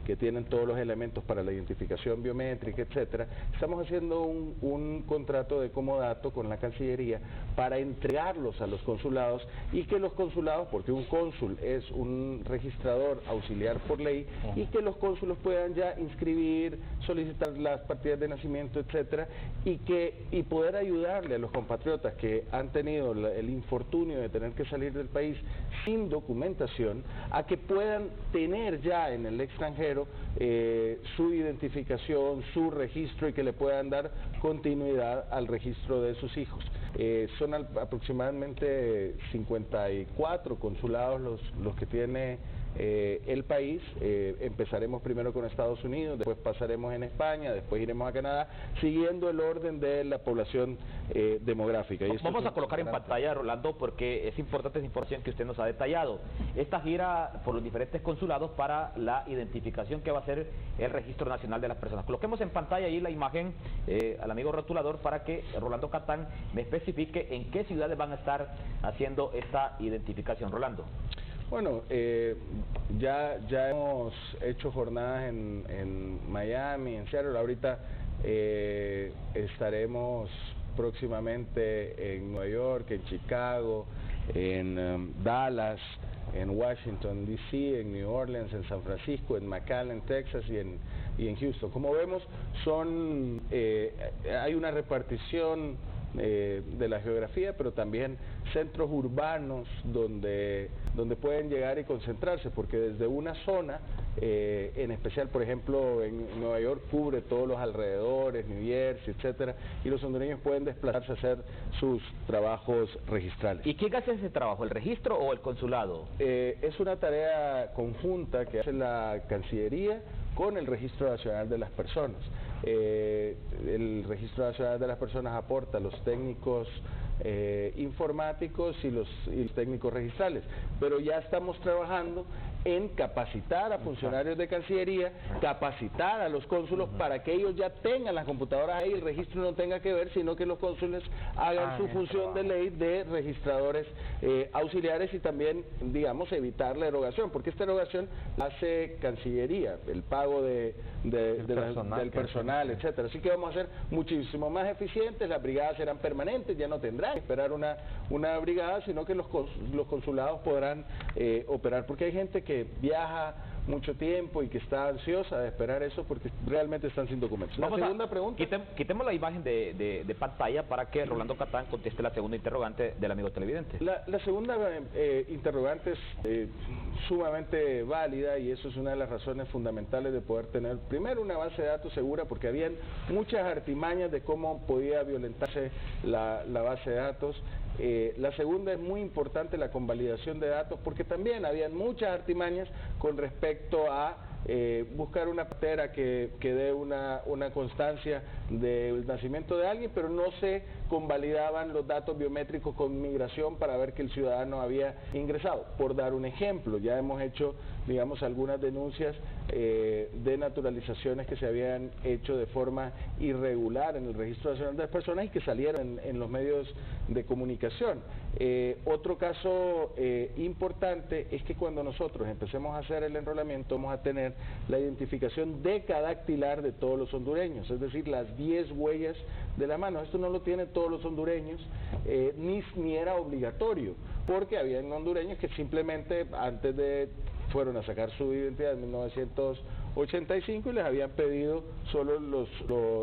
que tienen todos los elementos para la identificación biométrica, etcétera, estamos haciendo un contrato de comodato con la Cancillería para entregarlos a los consulados, y que los consulados, porque un cónsul es un registrador auxiliar por ley, y que los cónsulos puedan ya inscribir, solicitar las partidas de nacimiento, etcétera, y poder ayudarle a los compatriotas que han tenido el infortunio de tener que salir del país sin documentación, a que puedan tener ya en el extranjero su identificación, su registro, y que le puedan dar continuidad al registro de sus hijos. Son aproximadamente 54 consulados los que tiene el país. Empezaremos primero con Estados Unidos, después pasaremos en España, después iremos a Canadá, siguiendo el orden de la población demográfica. Y vamos a colocar en pantalla, Rolando, porque es importante esa información que usted nos ha detallado. Esta gira por los diferentes consulados para la identificación que va a ser el Registro Nacional de las Personas. Coloquemos en pantalla ahí la imagen al amigo rotulador para que Rolando Catán me especifique en qué ciudades van a estar haciendo esta identificación. Rolando. Bueno, ya hemos hecho jornadas en Miami, en Seattle. Ahorita estaremos próximamente en Nueva York, en Chicago, en Dallas, en Washington, D.C., en New Orleans, en San Francisco, en McAllen, Texas, y en Houston. Como vemos, hay una repartición de la geografía, pero también centros urbanos donde pueden llegar y concentrarse, porque desde una zona, en especial, por ejemplo, en Nueva York, cubre todos los alrededores, New Jersey, etcétera, y los hondureños pueden desplazarse a hacer sus trabajos registrales. ¿Y quién hace ese trabajo, el registro o el consulado? Es una tarea conjunta que hace la Cancillería con el Registro Nacional de las Personas. El Registro Nacional de las Personas aporta los técnicos informáticos y los técnicos registrales, pero ya estamos trabajando en capacitar a funcionarios de Cancillería, capacitar a los cónsulos para que ellos ya tengan las computadoras ahí, el registro no tenga que ver, sino que los cónsules hagan su función de ley de registradores auxiliares, y también, digamos, evitar la erogación, porque esta erogación la hace Cancillería, el pago del personal, etcétera. Así que vamos a ser muchísimo más eficientes, las brigadas serán permanentes, ya no tendrán necesitar esperar una brigada, sino que los consulados podrán operar, porque hay gente que viaja mucho tiempo y que está ansiosa de esperar eso porque realmente están sin documentos. La segunda pregunta. Quitemos la imagen de pantalla para que Rolando Catán conteste la segunda interrogante del amigo televidente. La segunda interrogante es sumamente válida, y eso es una de las razones fundamentales de poder tener primero una base de datos segura, porque habían muchas artimañas de cómo podía violentarse la base de datos. La segunda es muy importante, la convalidación de datos, porque también habían muchas artimañas con respecto a buscar una partera que dé una constancia del nacimiento de alguien, pero no se convalidaban los datos biométricos con migración para ver que el ciudadano había ingresado. Por dar un ejemplo, ya hemos hecho, digamos, algunas denuncias de naturalizaciones que se habían hecho de forma irregular en el Registro Nacional de las Personas y que salieron en los medios de comunicación. Otro caso importante es que cuando nosotros empecemos a hacer el enrolamiento vamos a tener la identificación decadactilar de todos los hondureños, es decir, las 10 huellas de la mano. Esto no lo tienen todos los hondureños, ni era obligatorio, porque había hondureños que simplemente fueron a sacar su identidad en 1985 y les habían pedido solo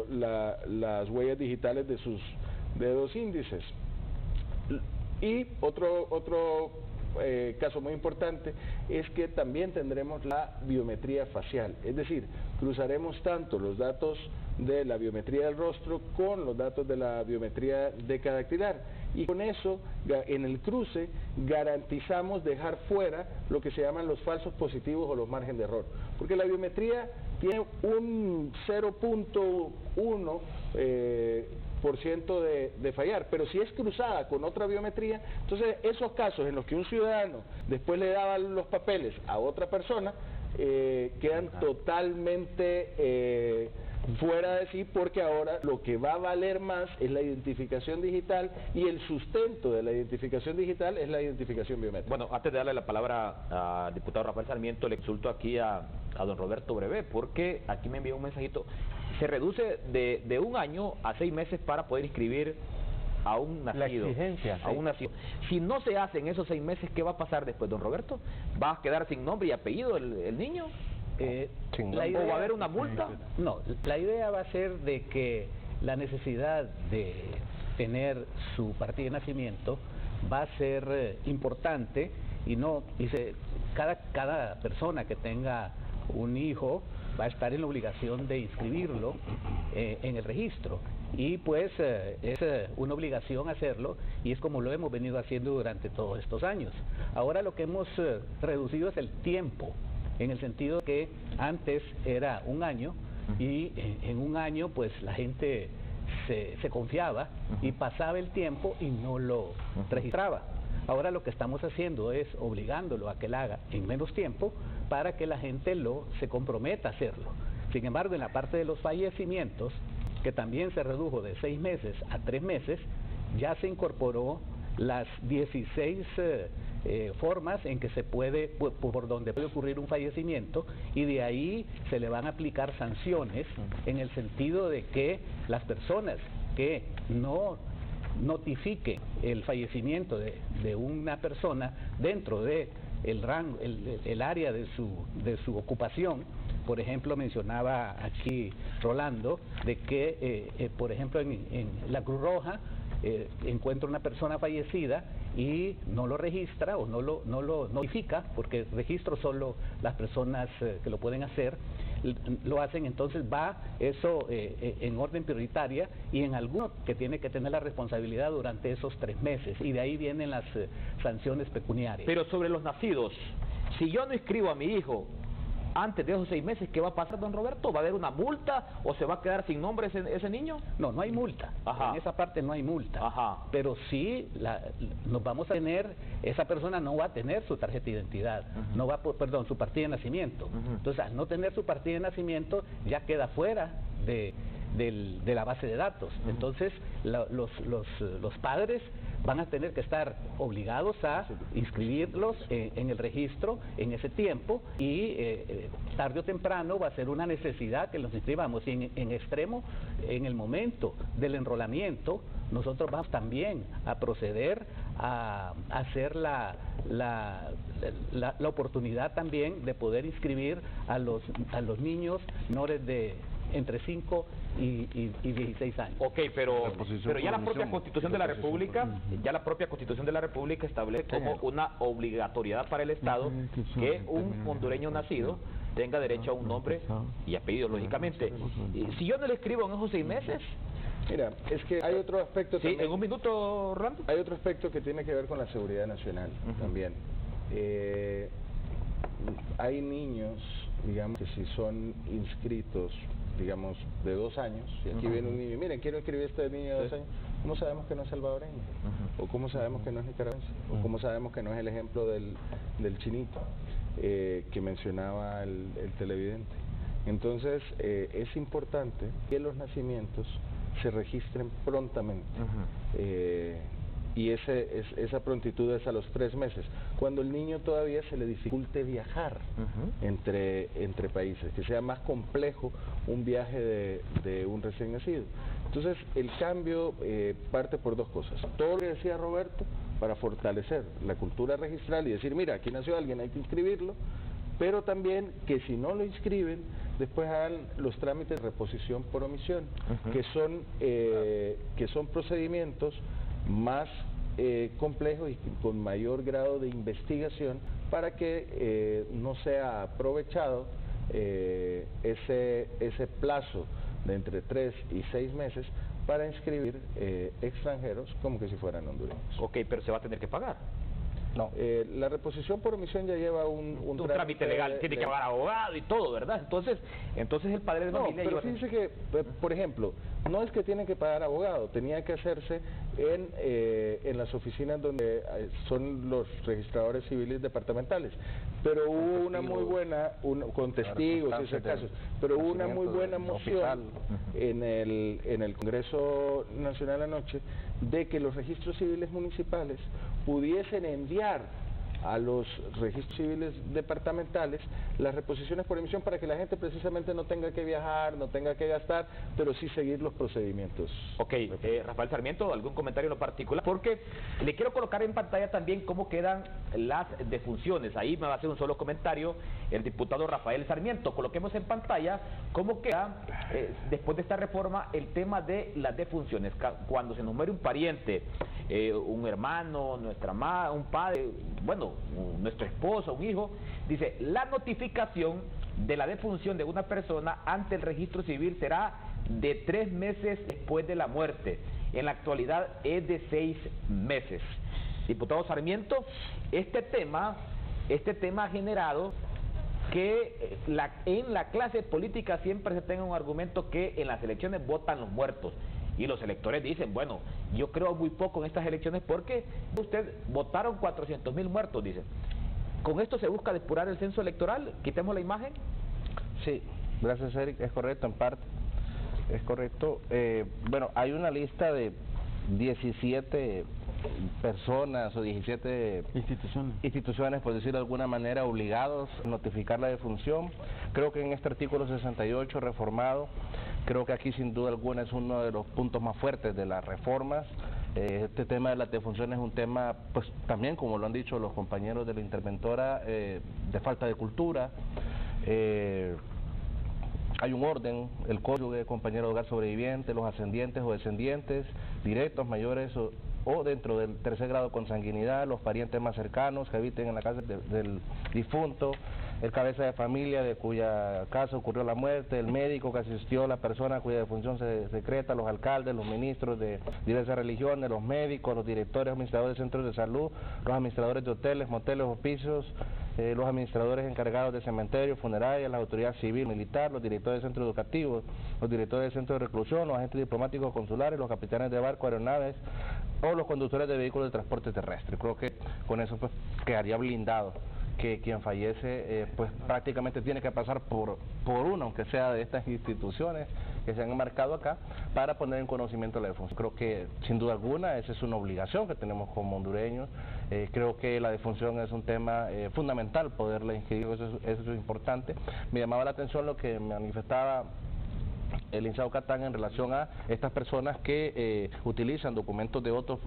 las huellas digitales de sus dedos índices. Y otro caso muy importante es que también tendremos la biometría facial, es decir, cruzaremos tanto los datos de la biometría del rostro con los datos de la biometría decadactilar, y con eso, en el cruce, garantizamos dejar fuera lo que se llaman los falsos positivos o los margen de error, porque la biometría tiene un 0.1% de fallar, pero si es cruzada con otra biometría, entonces esos casos en los que un ciudadano después le daba los papeles a otra persona quedan totalmente fuera de sí, porque ahora lo que va a valer más es la identificación digital, y el sustento de la identificación digital es la identificación biométrica. Bueno, antes de darle la palabra al diputado Rafael Sarmiento, le consulto aquí a don Roberto Brevé, porque aquí me envió un mensajito. Se reduce de 1 año a 6 meses para poder inscribir a un nacido. La exigencia, a un nacido. Si no se hace en esos 6 meses, ¿qué va a pasar después, don Roberto? ¿Va a quedar sin nombre y apellido el niño? ¿O va a haber una multa? No, la idea va a ser de que la necesidad de tener su partida de nacimiento va a ser importante, y no dice cada persona que tenga un hijo va a estar en la obligación de inscribirlo en el registro, y pues es una obligación hacerlo, y es como lo hemos venido haciendo durante todos estos años. Ahora lo que hemos reducido es el tiempo, en el sentido que antes era 1 año, y en 1 año pues la gente se confiaba y pasaba el tiempo y no lo registraba. Ahora lo que estamos haciendo es obligándolo a que lo haga en menos tiempo para que la gente se comprometa a hacerlo. Sin embargo, en la parte de los fallecimientos, que también se redujo de 6 meses a 3 meses, ya se incorporó las 16 formas en que se puede, por donde puede ocurrir un fallecimiento, y de ahí se le van a aplicar sanciones, en el sentido de que las personas que no notifiquen el fallecimiento de una persona dentro de el rango, el área de su ocupación. Por ejemplo, mencionaba aquí Rolando de que, por ejemplo, en la Cruz Roja encuentra una persona fallecida y no lo registra o no lo notifica, porque registro solo las personas que lo pueden hacer, lo hacen. Entonces va eso en orden prioritaria, y en alguno que tiene que tener la responsabilidad durante esos 3 meses, y de ahí vienen las sanciones pecuniarias. Pero sobre los nacidos, si yo no inscribo a mi hijo antes de esos 6 meses, ¿qué va a pasar, don Roberto? ¿Va a haber una multa o se va a quedar sin nombre ese niño? No, no hay multa. Ajá. En esa parte no hay multa. Ajá. Pero sí nos vamos a tener, esa persona no va a tener su tarjeta de identidad, no va su partida de nacimiento. Entonces, al no tener su partida de nacimiento, ya queda fuera de la base de datos. Entonces, los padres van a tener que estar obligados a inscribirlos en el registro en ese tiempo, y tarde o temprano va a ser una necesidad que los inscribamos, y en extremo, en el momento del enrolamiento, nosotros vamos también a proceder a hacer la oportunidad también de poder inscribir a los niños menores de entre 5 y 16 años. Ok, pero ya la propia Constitución de la República, establece como una obligatoriedad para el Estado que un hondureño nacido tenga derecho a un nombre y apellido, lógicamente. Si yo no le escribo en esos 6 meses... Mira, es que hay otro aspecto también. En un minuto, Orlando. Hay otro aspecto que tiene que ver con la seguridad nacional también. Hay niños, digamos, que si son inscritos, digamos, de 2 años, y aquí viene un niño, miren, quiero inscribir a este niño de 2 años, ¿cómo sabemos que no es salvadoreño? ¿O cómo sabemos que no es nicaragüense? ¿O cómo sabemos que no es el ejemplo del chinito que mencionaba el televidente? Entonces, es importante que los nacimientos se registren prontamente. Y esa prontitud es a los 3 meses, cuando el niño todavía se le dificulte viajar entre países, que sea más complejo un viaje de un recién nacido. Entonces, el cambio parte por 2 cosas. Todo lo que decía Roberto, para fortalecer la cultura registral y decir, mira, aquí nació alguien, hay que inscribirlo, pero también que si no lo inscriben, después hagan los trámites de reposición por omisión, que son procedimientos más complejos y con mayor grado de investigación para que no sea aprovechado ese plazo de entre 3 y 6 meses para inscribir extranjeros como que si fueran hondureños. Ok, pero se va a tener que pagar. No. La reposición por omisión ya lleva un trámite legal, tiene que pagar abogado y todo, ¿verdad? Entonces el padre de familia... No, pero fíjense que, por ejemplo, no es que tienen que pagar abogado, tenía que hacerse en las oficinas donde son los registradores civiles departamentales, pero hubo una muy buena, con testigos y ese caso, pero hubo una muy buena moción en el Congreso Nacional anoche de que los registros civiles municipales pudiesen enviar a los registros civiles departamentales las reposiciones por emisión para que la gente precisamente no tenga que viajar, no tenga que gastar, pero sí seguir los procedimientos. Ok, Rafael Sarmiento, ¿algún comentario en lo particular? Porque le quiero colocar en pantalla también cómo quedan las defunciones. Ahí me va a hacer un solo comentario el diputado Rafael Sarmiento. Coloquemos en pantalla cómo queda, después de esta reforma, el tema de las defunciones. Cuando se nos muere un pariente, un hermano, nuestra madre, un padre, bueno, nuestro esposo, un hijo, dice, la notificación de la defunción de una persona ante el registro civil será de 3 meses después de la muerte. En la actualidad es de 6 meses. Diputado Sarmiento, este tema ha generado que en la clase política siempre se tenga un argumento que en las elecciones votan los muertos. Y los electores dicen, bueno, yo creo muy poco en estas elecciones porque usted votaron 400,000 muertos, dicen. ¿Con esto se busca depurar el censo electoral? ¿Quitemos la imagen? Sí, gracias Eric, es correcto en parte, es correcto. Bueno, hay una lista de 17 personas o 17 instituciones, por decirlo de alguna manera, obligados a notificar la defunción. Creo que en este artículo 68 reformado, creo que aquí sin duda alguna es uno de los puntos más fuertes de las reformas. Este tema de las defunciones es un tema, pues también como lo han dicho los compañeros de la interventora, de falta de cultura. Hay un orden, el cónyuge, compañero de hogar sobreviviente, los ascendientes o descendientes, directos, mayores o dentro del 3er grado consanguinidad, los parientes más cercanos que habiten en la casa del difunto, el cabeza de familia de cuya casa ocurrió la muerte, el médico que asistió a la persona cuya defunción se decreta, los alcaldes, los ministros de diversas religiones, los médicos, los directores, administradores de centros de salud, los administradores de hoteles, moteles, hospicios, los administradores encargados de cementerios, funerarias, la autoridad civil, militar, los directores de centros educativos, los directores de centros de reclusión, los agentes diplomáticos consulares, los capitanes de barco, aeronaves o los conductores de vehículos de transporte terrestre. Creo que con eso pues quedaría blindado que quien fallece pues prácticamente tiene que pasar por una, aunque sea de estas instituciones que se han marcado acá, para poner en conocimiento la defunción. Creo que sin duda alguna esa es una obligación que tenemos como hondureños. Creo que la defunción es un tema fundamental, poderla inscribir, eso es importante. Me llamaba la atención lo que manifestaba el INSAE-Ocatán en relación a estas personas que utilizan documentos de otras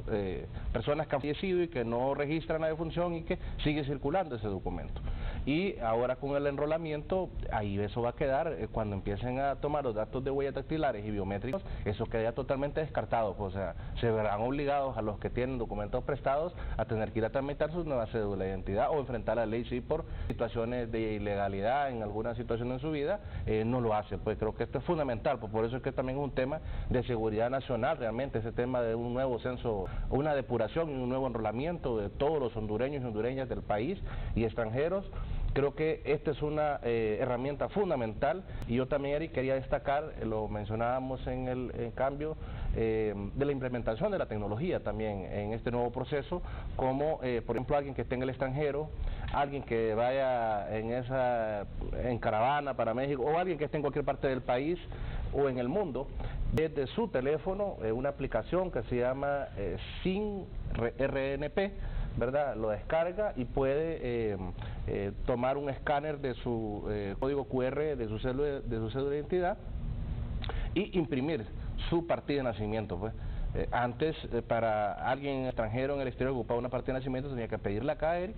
personas que han fallecido y que no registran la defunción y que sigue circulando ese documento. Y ahora con el enrolamiento, ahí eso va a quedar, cuando empiecen a tomar los datos de huellas dactilares y biométricos, eso queda totalmente descartado, o sea, se verán obligados a los que tienen documentos prestados a tener que ir a tramitar su nueva cédula de identidad o enfrentar la ley si por situaciones de ilegalidad en alguna situación en su vida no lo hace. Pues creo que esto es fundamental, pues por eso es que también es un tema de seguridad nacional, realmente ese tema de un nuevo censo, una depuración y un nuevo enrolamiento de todos los hondureños y hondureñas del país y extranjeros. Creo que esta es una herramienta fundamental y yo también, Eric, quería destacar, lo mencionábamos en el cambio, de la implementación de la tecnología también en este nuevo proceso, como por ejemplo alguien que esté en el extranjero, alguien que vaya en caravana para México o alguien que esté en cualquier parte del país o en el mundo, desde su teléfono, una aplicación que se llama SIN RNP, ¿verdad? Lo descarga y puede tomar un escáner de su código QR de su cédula de identidad y imprimir su partida de nacimiento, pues. Antes, para alguien extranjero en el exterior que ocupaba una partida de nacimiento, tenía que pedirla acá, Eric,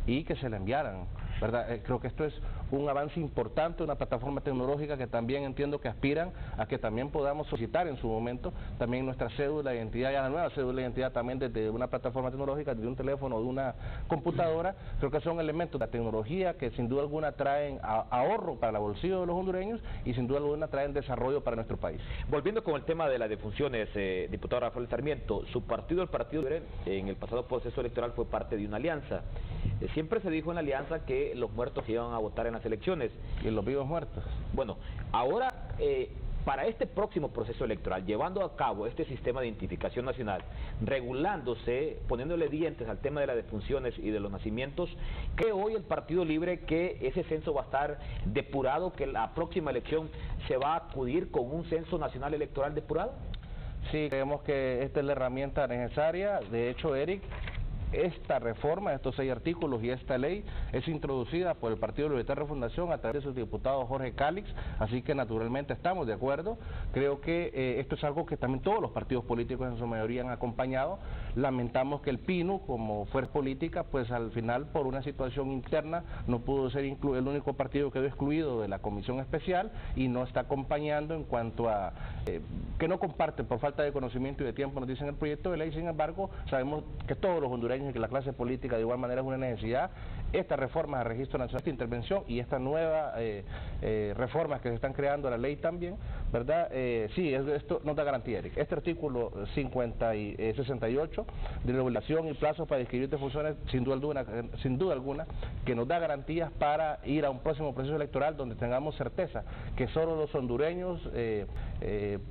y que se la enviaran, ¿verdad? Creo que esto es un avance importante, una plataforma tecnológica que también entiendo que aspiran a que también podamos solicitar en su momento también nuestra cédula de identidad, ya la nueva cédula de identidad también desde una plataforma tecnológica, desde un teléfono o de una computadora. Creo que son elementos de la tecnología que sin duda alguna traen ahorro para el bolsillo de los hondureños y sin duda alguna traen desarrollo para nuestro país. Volviendo con el tema de las defunciones, diputado Rafael Sarmiento, su partido, el Partido Libre, en el pasado proceso electoral fue parte de una alianza. Siempre se dijo en la alianza que los muertos iban a votar en las elecciones. ¿Y los vivos muertos? Bueno, ahora, para este próximo proceso electoral, llevando a cabo este sistema de identificación nacional, regulándose, poniéndole dientes al tema de las defunciones y de los nacimientos, ¿cree hoy el Partido Libre que ese censo va a estar depurado, que la próxima elección se va a acudir con un censo nacional electoral depurado? Sí, creemos que esta es la herramienta necesaria. De hecho, Eric, esta reforma, estos 6 artículos y esta ley es introducida por el Partido Libertad y Refundación a través de su diputado Jorge Cálix, así que naturalmente estamos de acuerdo. Creo que esto es algo que también todos los partidos políticos en su mayoría han acompañado. Lamentamos que el PINU, como fuerza política, pues al final por una situación interna no pudo ser incluido, el único partido que quedó excluido de la comisión especial y no está acompañando en cuanto a que no comparte por falta de conocimiento y de tiempo, nos dicen el proyecto de ley. Sin embargo, sabemos que todos los hondureños y que la clase política de igual manera es una necesidad. Esta reforma de registro nacional, esta intervención y esta nueva reformas que se están creando a la ley también, ¿verdad? Sí, esto nos da garantía, Eric. Este artículo 68 de regulación y plazos para inscribir defunciones, sin duda alguna, que nos da garantías para ir a un próximo proceso electoral donde tengamos certeza que solo los hondureños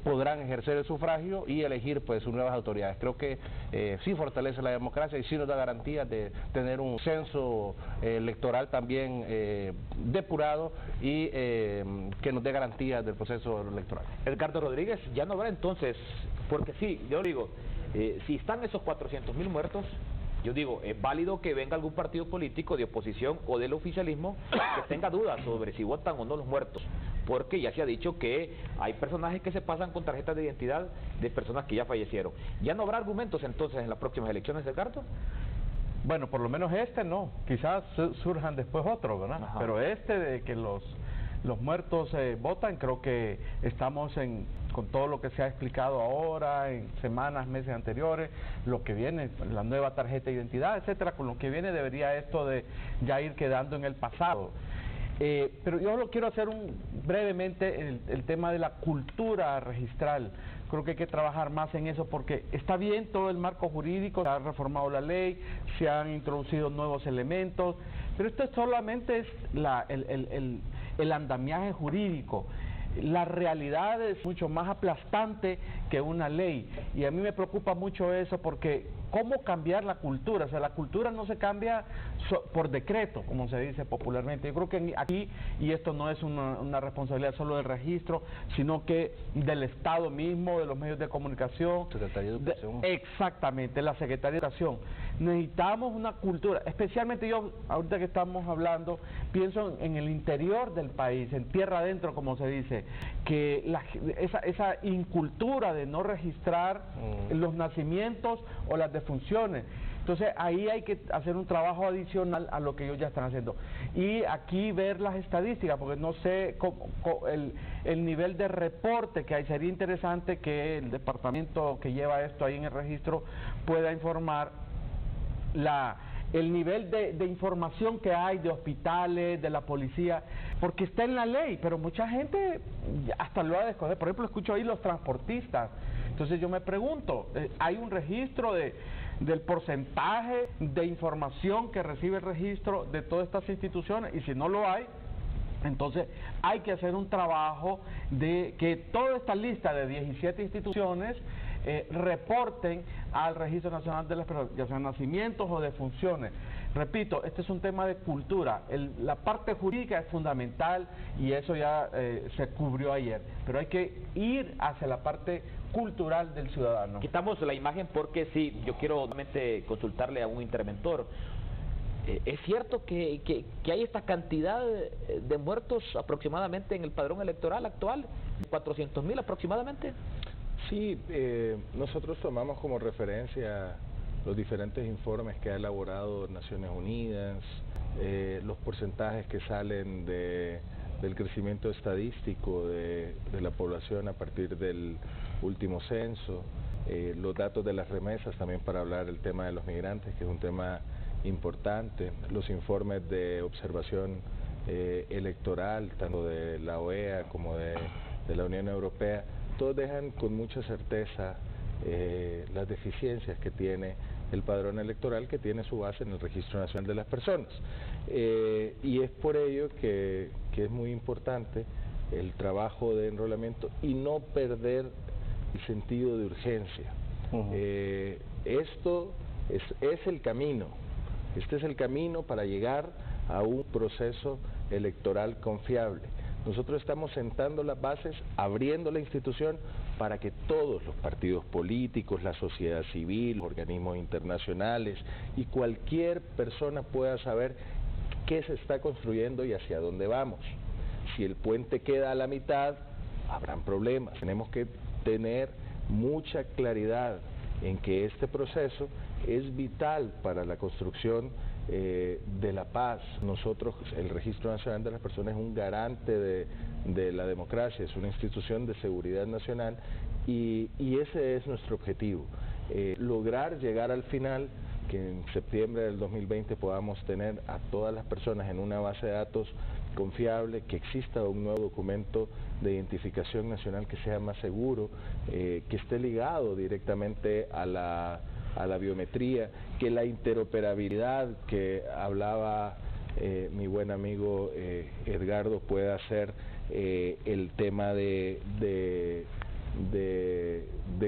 podrán ejercer el sufragio y elegir pues sus nuevas autoridades. Creo que sí fortalece la democracia y sí nos da garantías de tener un censo electoral también depurado y que nos dé garantías del proceso electoral. Edgardo Rodríguez, ya no habrá entonces, porque sí, yo digo, si están esos 400,000 muertos, yo digo, es válido que venga algún partido político de oposición o del oficialismo que tenga dudas sobre si votan o no los muertos, porque ya se ha dicho que hay personajes que se pasan con tarjetas de identidad de personas que ya fallecieron. ¿Ya no habrá argumentos entonces en las próximas elecciones, Edgardo? Bueno, por lo menos no, quizás surjan después otros, ¿verdad? Ajá. Pero de que los muertos votan, creo que estamos con todo lo que se ha explicado ahora, en semanas, meses anteriores, lo que viene, la nueva tarjeta de identidad, etcétera, con lo que viene debería esto de ya ir quedando en el pasado. Pero yo lo quiero hacer brevemente el tema de la cultura registral. Creo que hay que trabajar más en eso porque está bien todo el marco jurídico, se ha reformado la ley, se han introducido nuevos elementos, pero esto solamente es el andamiaje jurídico. La realidad es mucho más aplastante que una ley y a mí me preocupa mucho eso porque ¿cómo cambiar la cultura? O sea, la cultura no se cambia por decreto, como se dice popularmente. Yo creo que aquí, y esto no es una responsabilidad solo del registro, sino que del Estado mismo, de los medios de comunicación. Secretaría de Educación. Exactamente, la Secretaría de Educación. necesitamos una cultura, especialmente yo, ahorita que estamos hablando, pienso en el interior del país, en tierra adentro, como se dice, que esa incultura de no registrar los nacimientos o las defunciones. Entonces ahí hay que hacer un trabajo adicional a lo que ellos ya están haciendo. Y aquí ver las estadísticas, porque no sé el nivel de reporte que hay. Sería interesante que el departamento que lleva esto ahí en el registro pueda informar el nivel de información que hay de hospitales, de la policía, porque está en la ley, pero mucha gente hasta lo ha desconocido. Por ejemplo, escucho ahí los transportistas. Entonces yo me pregunto, ¿hay un registro del porcentaje de información que recibe el registro de todas estas instituciones? Y si no lo hay, entonces hay que hacer un trabajo de que toda esta lista de 17 instituciones reporten al Registro Nacional de las Personas, ya sean nacimientos o defunciones. Repito, este es un tema de cultura. La parte jurídica es fundamental y eso ya se cubrió ayer, pero hay que ir hacia la parte cultural del ciudadano. Quitamos la imagen porque sí, yo quiero nuevamente consultarle a un interventor. ¿Es cierto que hay esta cantidad de muertos aproximadamente en el padrón electoral actual? ¿400,000 aproximadamente? Sí, nosotros tomamos como referencia los diferentes informes que ha elaborado Naciones Unidas, los porcentajes que salen del crecimiento estadístico de la población a partir del último censo, los datos de las remesas también para hablar del tema de los migrantes, que es un tema importante, los informes de observación electoral, tanto de la OEA como de la Unión Europea, todos dejan con mucha certeza las deficiencias que tiene el padrón electoral, que tiene su base en el Registro Nacional de las Personas. Y es por ello que es muy importante el trabajo de enrolamiento y no perder el sentido de urgencia. Esto es el camino. Este es el camino para llegar a un proceso electoral confiable. Nosotros estamos sentando las bases, abriendo la institución para que todos los partidos políticos, la sociedad civil, organismos internacionales y cualquier persona pueda saber qué se está construyendo y hacia dónde vamos. Si el puente queda a la mitad, habrán problemas. Tenemos que tener mucha claridad en que este proceso es vital para la construcción de la paz. Nosotros, el Registro Nacional de las Personas es un garante de la democracia, es una institución de seguridad nacional y ese es nuestro objetivo, lograr llegar al final, que en septiembre del 2020 podamos tener a todas las personas en una base de datos confiable, que exista un nuevo documento de identificación nacional que sea más seguro, que esté ligado directamente a la biometría, que la interoperabilidad que hablaba mi buen amigo Edgardo pueda ser el tema de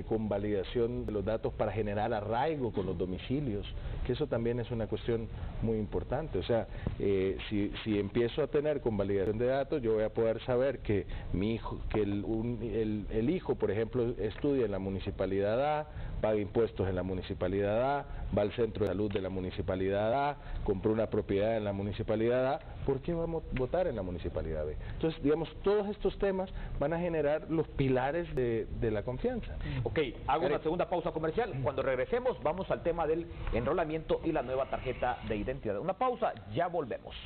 convalidación de los datos para generar arraigo con los domicilios, que eso también es una cuestión muy importante. O sea, si empiezo a tener convalidación de datos, yo voy a poder saber que mi hijo, que el hijo, por ejemplo, estudia en la municipalidad A, paga impuestos en la municipalidad A, va al centro de salud de la municipalidad A, compró una propiedad en la municipalidad A, ¿por qué vamos a votar en la municipalidad B? Entonces, digamos, todos estos temas van a generar los pilares de la confianza. Ok, hago una segunda pausa comercial. Cuando regresemos, vamos al tema del enrolamiento y la nueva tarjeta de identidad. Una pausa, ya volvemos.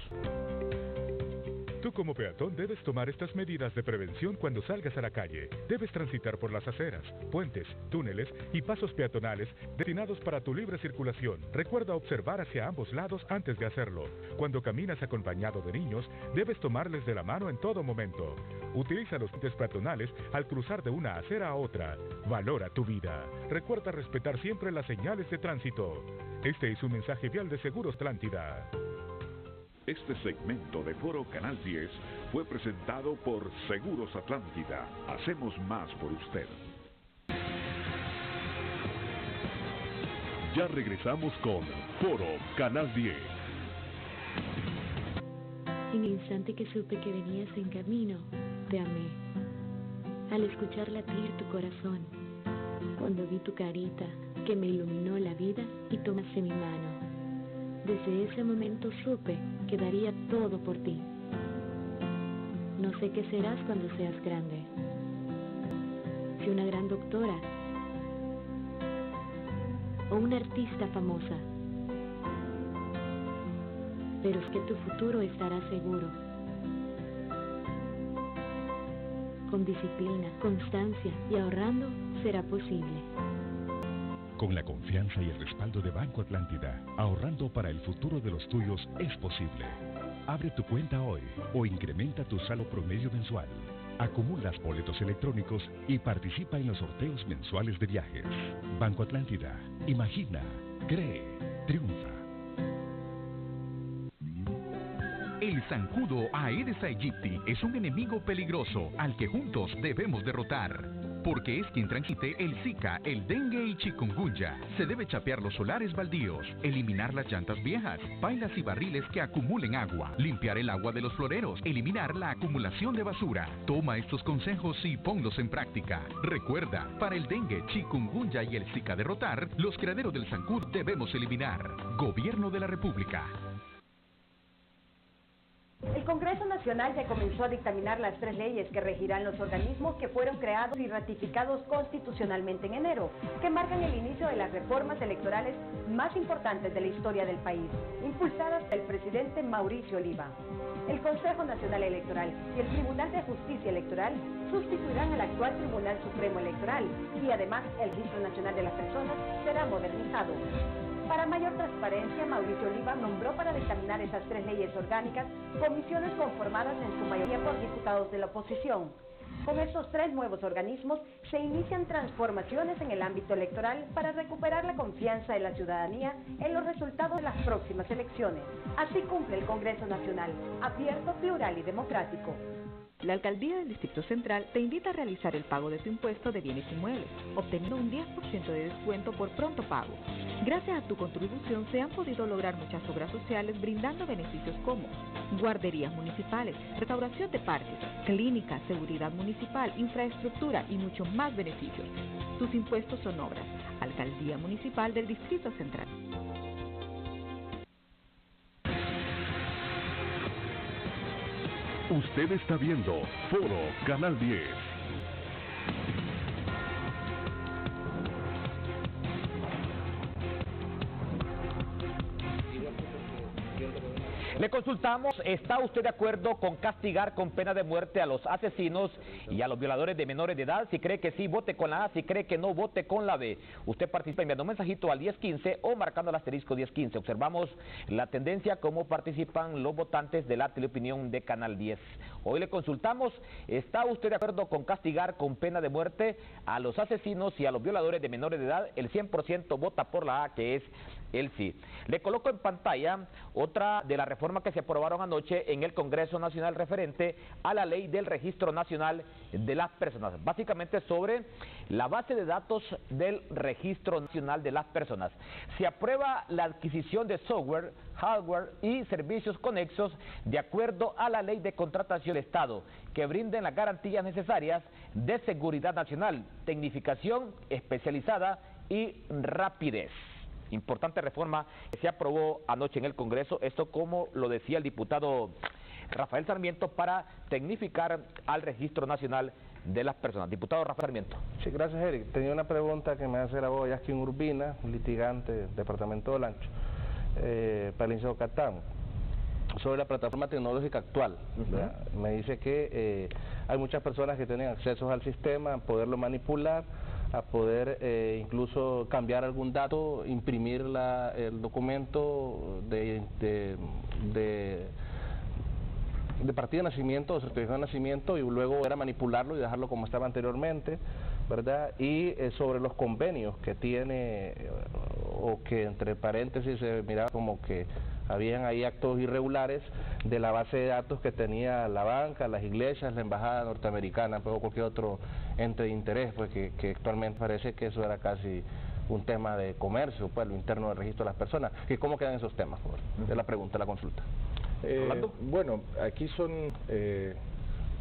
Tú como peatón debes tomar estas medidas de prevención cuando salgas a la calle. Debes transitar por las aceras, puentes, túneles y pasos peatonales destinados para tu libre circulación. Recuerda observar hacia ambos lados antes de hacerlo. Cuando caminas acompañado de niños, debes tomarles de la mano en todo momento. Utiliza los puentes peatonales al cruzar de una acera a otra. Valora tu vida. Recuerda respetar siempre las señales de tránsito. Este es un mensaje vial de Seguros Atlántida. Este segmento de Foro Canal 10 fue presentado por Seguros Atlántida. Hacemos más por usted. Ya regresamos con Foro Canal 10. En el instante que supe que venías en camino, te amé. Al escuchar latir tu corazón, cuando vi tu carita que me iluminó la vida y tomaste mi mano. Desde ese momento supe que daría todo por ti. No sé qué serás cuando seas grande. Si una gran doctora o una artista famosa. Pero es que tu futuro estará seguro. Con disciplina, constancia y ahorrando será posible. Con la confianza y el respaldo de Banco Atlántida, ahorrando para el futuro de los tuyos es posible. Abre tu cuenta hoy o incrementa tu saldo promedio mensual. Acumula boletos electrónicos y participa en los sorteos mensuales de viajes. Banco Atlántida. Imagina, cree, triunfa. El zancudo Aedes aegypti es un enemigo peligroso al que juntos debemos derrotar, porque es quien transmite el Zika, el dengue y chikungunya. Se debe chapear los solares baldíos, eliminar las llantas viejas, pailas y barriles que acumulen agua, limpiar el agua de los floreros, eliminar la acumulación de basura. Toma estos consejos y ponlos en práctica. Recuerda, para el dengue, chikungunya y el Zika derrotar, los criaderos del zancudo debemos eliminar. Gobierno de la República. El Congreso Nacional ya comenzó a dictaminar las 3 leyes que regirán los organismos que fueron creados y ratificados constitucionalmente en enero, que marcan el inicio de las reformas electorales más importantes de la historia del país, impulsadas por el presidente Mauricio Oliva. El Consejo Nacional Electoral y el Tribunal de Justicia Electoral sustituirán al actual Tribunal Supremo Electoral y además el Registro Nacional de las Personas será modernizado. Para mayor transparencia, Mauricio Oliva nombró para dictaminar esas 3 leyes orgánicas comisiones conformadas en su mayoría por diputados de la oposición. Con estos 3 nuevos organismos se inician transformaciones en el ámbito electoral para recuperar la confianza de la ciudadanía en los resultados de las próximas elecciones. Así cumple el Congreso Nacional, abierto, plural y democrático. La Alcaldía del Distrito Central te invita a realizar el pago de tu impuesto de bienes inmuebles, obteniendo un 10% de descuento por pronto pago. Gracias a tu contribución se han podido lograr muchas obras sociales brindando beneficios como guarderías municipales, restauración de parques, clínicas, seguridad municipal, infraestructura y muchos más beneficios. Tus impuestos son obras. Alcaldía Municipal del Distrito Central. Usted está viendo Foro Canal 10. Le consultamos, ¿está usted de acuerdo con castigar con pena de muerte a los asesinos y a los violadores de menores de edad? Si cree que sí, vote con la A. Si cree que no, vote con la B. Usted participa enviando un mensajito al 1015 o marcando el asterisco 1015. Observamos la tendencia, cómo participan los votantes de la teleopinión de Canal 10. Hoy le consultamos, ¿está usted de acuerdo con castigar con pena de muerte a los asesinos y a los violadores de menores de edad? El 100% vota por la A, que es el sí. Le coloco en pantalla otra de las reformas que se aprobaron anoche en el Congreso Nacional referente a la ley del Registro Nacional de las Personas. Básicamente sobre la base de datos del Registro Nacional de las Personas. Se aprueba la adquisición de software, hardware y servicios conexos de acuerdo a la ley de contratación del Estado, que brinden las garantías necesarias de seguridad nacional, tecnificación especializada y rapidez. Importante reforma que se aprobó anoche en el Congreso, esto como lo decía el diputado Rafael Sarmiento, para tecnificar al Registro Nacional de las Personas. Diputado Rafael Sarmiento. Sí, gracias, Eric. Tenía una pregunta que me hace la abogada Yaskin Urbina, litigante del Departamento de Lancho, para el Liceo Catán, sobre la plataforma tecnológica actual. Me dice que hay muchas personas que tienen acceso al sistema, a poderlo manipular, a poder incluso cambiar algún dato, imprimir el documento de partida de nacimiento o certificado de nacimiento y luego era manipularlo y dejarlo como estaba anteriormente, ¿verdad? Y sobre los convenios que tiene, o que entre paréntesis se miraba como que habían ahí actos irregulares de la base de datos que tenía la banca, las iglesias, la embajada norteamericana, o cualquier otro ente de interés, pues que actualmente parece que eso era casi un tema de comercio, pues lo interno del registro de las personas. ¿Y cómo quedan esos temas? Por favor? Es la pregunta, la consulta. Bueno, aquí son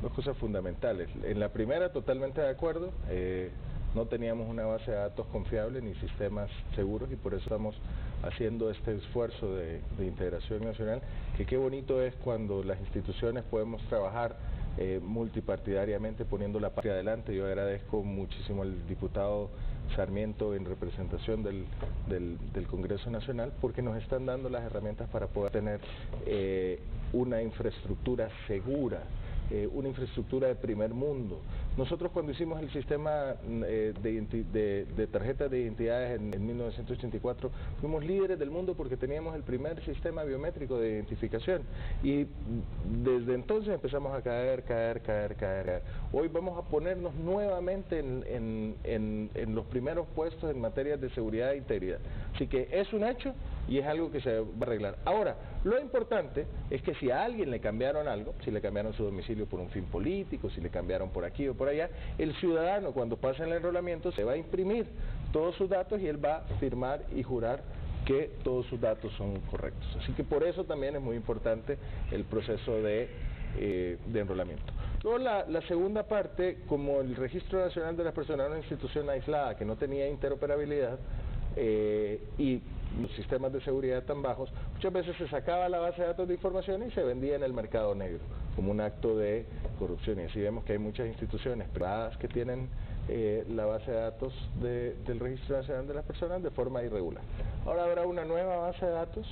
dos cosas fundamentales. En la primera, totalmente de acuerdo. no teníamos una base de datos confiable ni sistemas seguros, y por eso estamos haciendo este esfuerzo de integración nacional, que qué bonito es cuando las instituciones podemos trabajar multipartidariamente poniendo la patria adelante. Yo agradezco muchísimo al diputado Sarmiento en representación del Congreso Nacional, porque nos están dando las herramientas para poder tener una infraestructura segura, una infraestructura de primer mundo. Nosotros cuando hicimos el sistema de tarjetas de identidades en 1984, fuimos líderes del mundo porque teníamos el primer sistema biométrico de identificación, y desde entonces empezamos a caer. Hoy vamos a ponernos nuevamente en los primeros puestos en materia de seguridad e integridad. Así que es un hecho y es algo que se va a arreglar. Ahora, lo importante es que si a alguien le cambiaron algo, si le cambiaron su domicilio por un fin político, si le cambiaron por aquí o por allá, el ciudadano cuando pasa el enrolamiento se va a imprimir todos sus datos y él va a firmar y jurar que todos sus datos son correctos. Así que por eso también es muy importante el proceso de enrolamiento. Luego la segunda parte, como el Registro Nacional de las Personas era una institución aislada que no tenía interoperabilidad, y los sistemas de seguridad tan bajos, muchas veces se sacaba la base de datos de información y se vendía en el mercado negro como un acto de corrupción, y así vemos que hay muchas instituciones privadas que tienen la base de datos del Registro Nacional de las Personas de forma irregular. Ahora habrá una nueva base de datos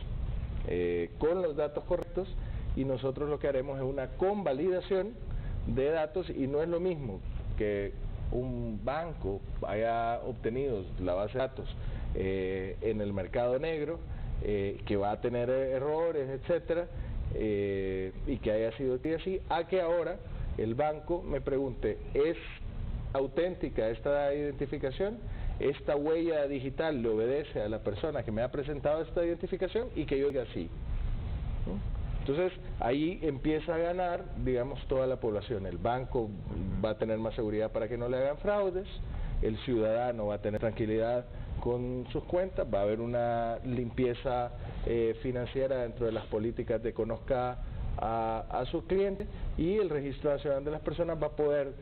con los datos correctos, y nosotros lo que haremos es una convalidación de datos, y no es lo mismo que un banco haya obtenido la base de datos en el mercado negro, que va a tener errores, etcétera, y que haya sido así, a que ahora el banco me pregunte, ¿es auténtica esta identificación? ¿Esta huella digital le obedece a la persona que me ha presentado esta identificación? Y que yo diga sí. Entonces, ahí empieza a ganar, digamos, toda la población. El banco va a tener más seguridad para que no le hagan fraudes, el ciudadano va a tener tranquilidad con sus cuentas, va a haber una limpieza financiera dentro de las políticas de conozca a sus clientes, y el Registro Nacional de las Personas va a poder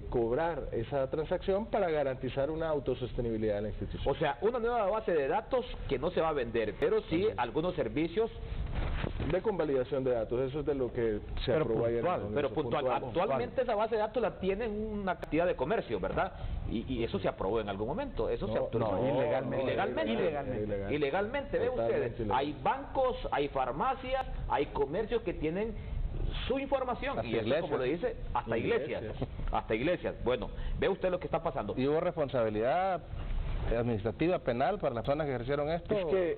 cobrar esa transacción para garantizar una autosostenibilidad de la institución. O sea, una nueva base de datos que no se va a vender, pero sí algunos servicios de convalidación de datos. Eso es de lo que se aprobó ayer. Pero puntual. Actualmente esa base de datos la tiene una cantidad de comercio, ¿verdad? Y eso se aprobó en algún momento. Eso se autorizó. Ilegalmente, ve ustedes. Hay bancos, hay farmacias, hay comercios que tienen su información, hasta y eso, iglesias, como le dice, hasta iglesias. Bueno, ve usted lo que está pasando. ¿Y hubo responsabilidad administrativa, penal para las personas que ejercieron esto? Es que,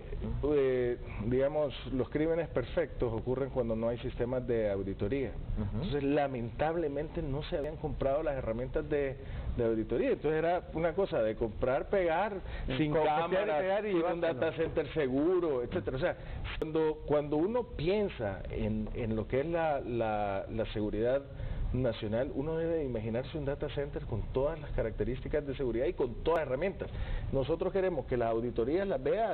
digamos, los crímenes perfectos ocurren cuando no hay sistemas de auditoría. Entonces, lamentablemente no se habían comprado las herramientas de auditoría. Entonces era una cosa de comprar, pegar, sin cámara, sin un data center seguro, etcétera. O sea, cuando uno piensa en lo que es la seguridad nacional, uno debe imaginarse un data center con todas las características de seguridad y con todas las herramientas. Nosotros queremos que las auditorías las vea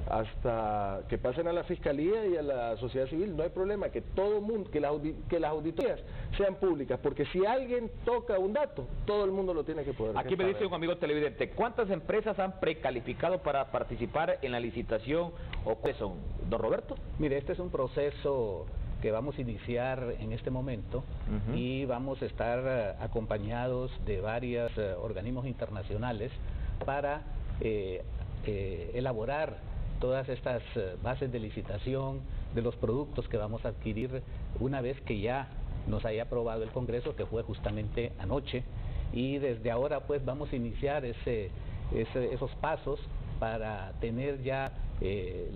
hasta que pasen a la Fiscalía y a la sociedad civil. No hay problema, que todo mundo, que las auditorías sean públicas, porque si alguien toca un dato, todo el mundo lo tiene que poder. Aquí me dice un amigo televidente, ¿cuántas empresas han precalificado para participar en la licitación, o cuáles son, don Roberto? Mire, este es un proceso que vamos a iniciar en este momento, y vamos a estar acompañados de varios organismos internacionales para elaborar todas estas bases de licitación de los productos que vamos a adquirir una vez que ya nos haya aprobado el Congreso, que fue justamente anoche, y desde ahora pues vamos a iniciar esos pasos para tener ya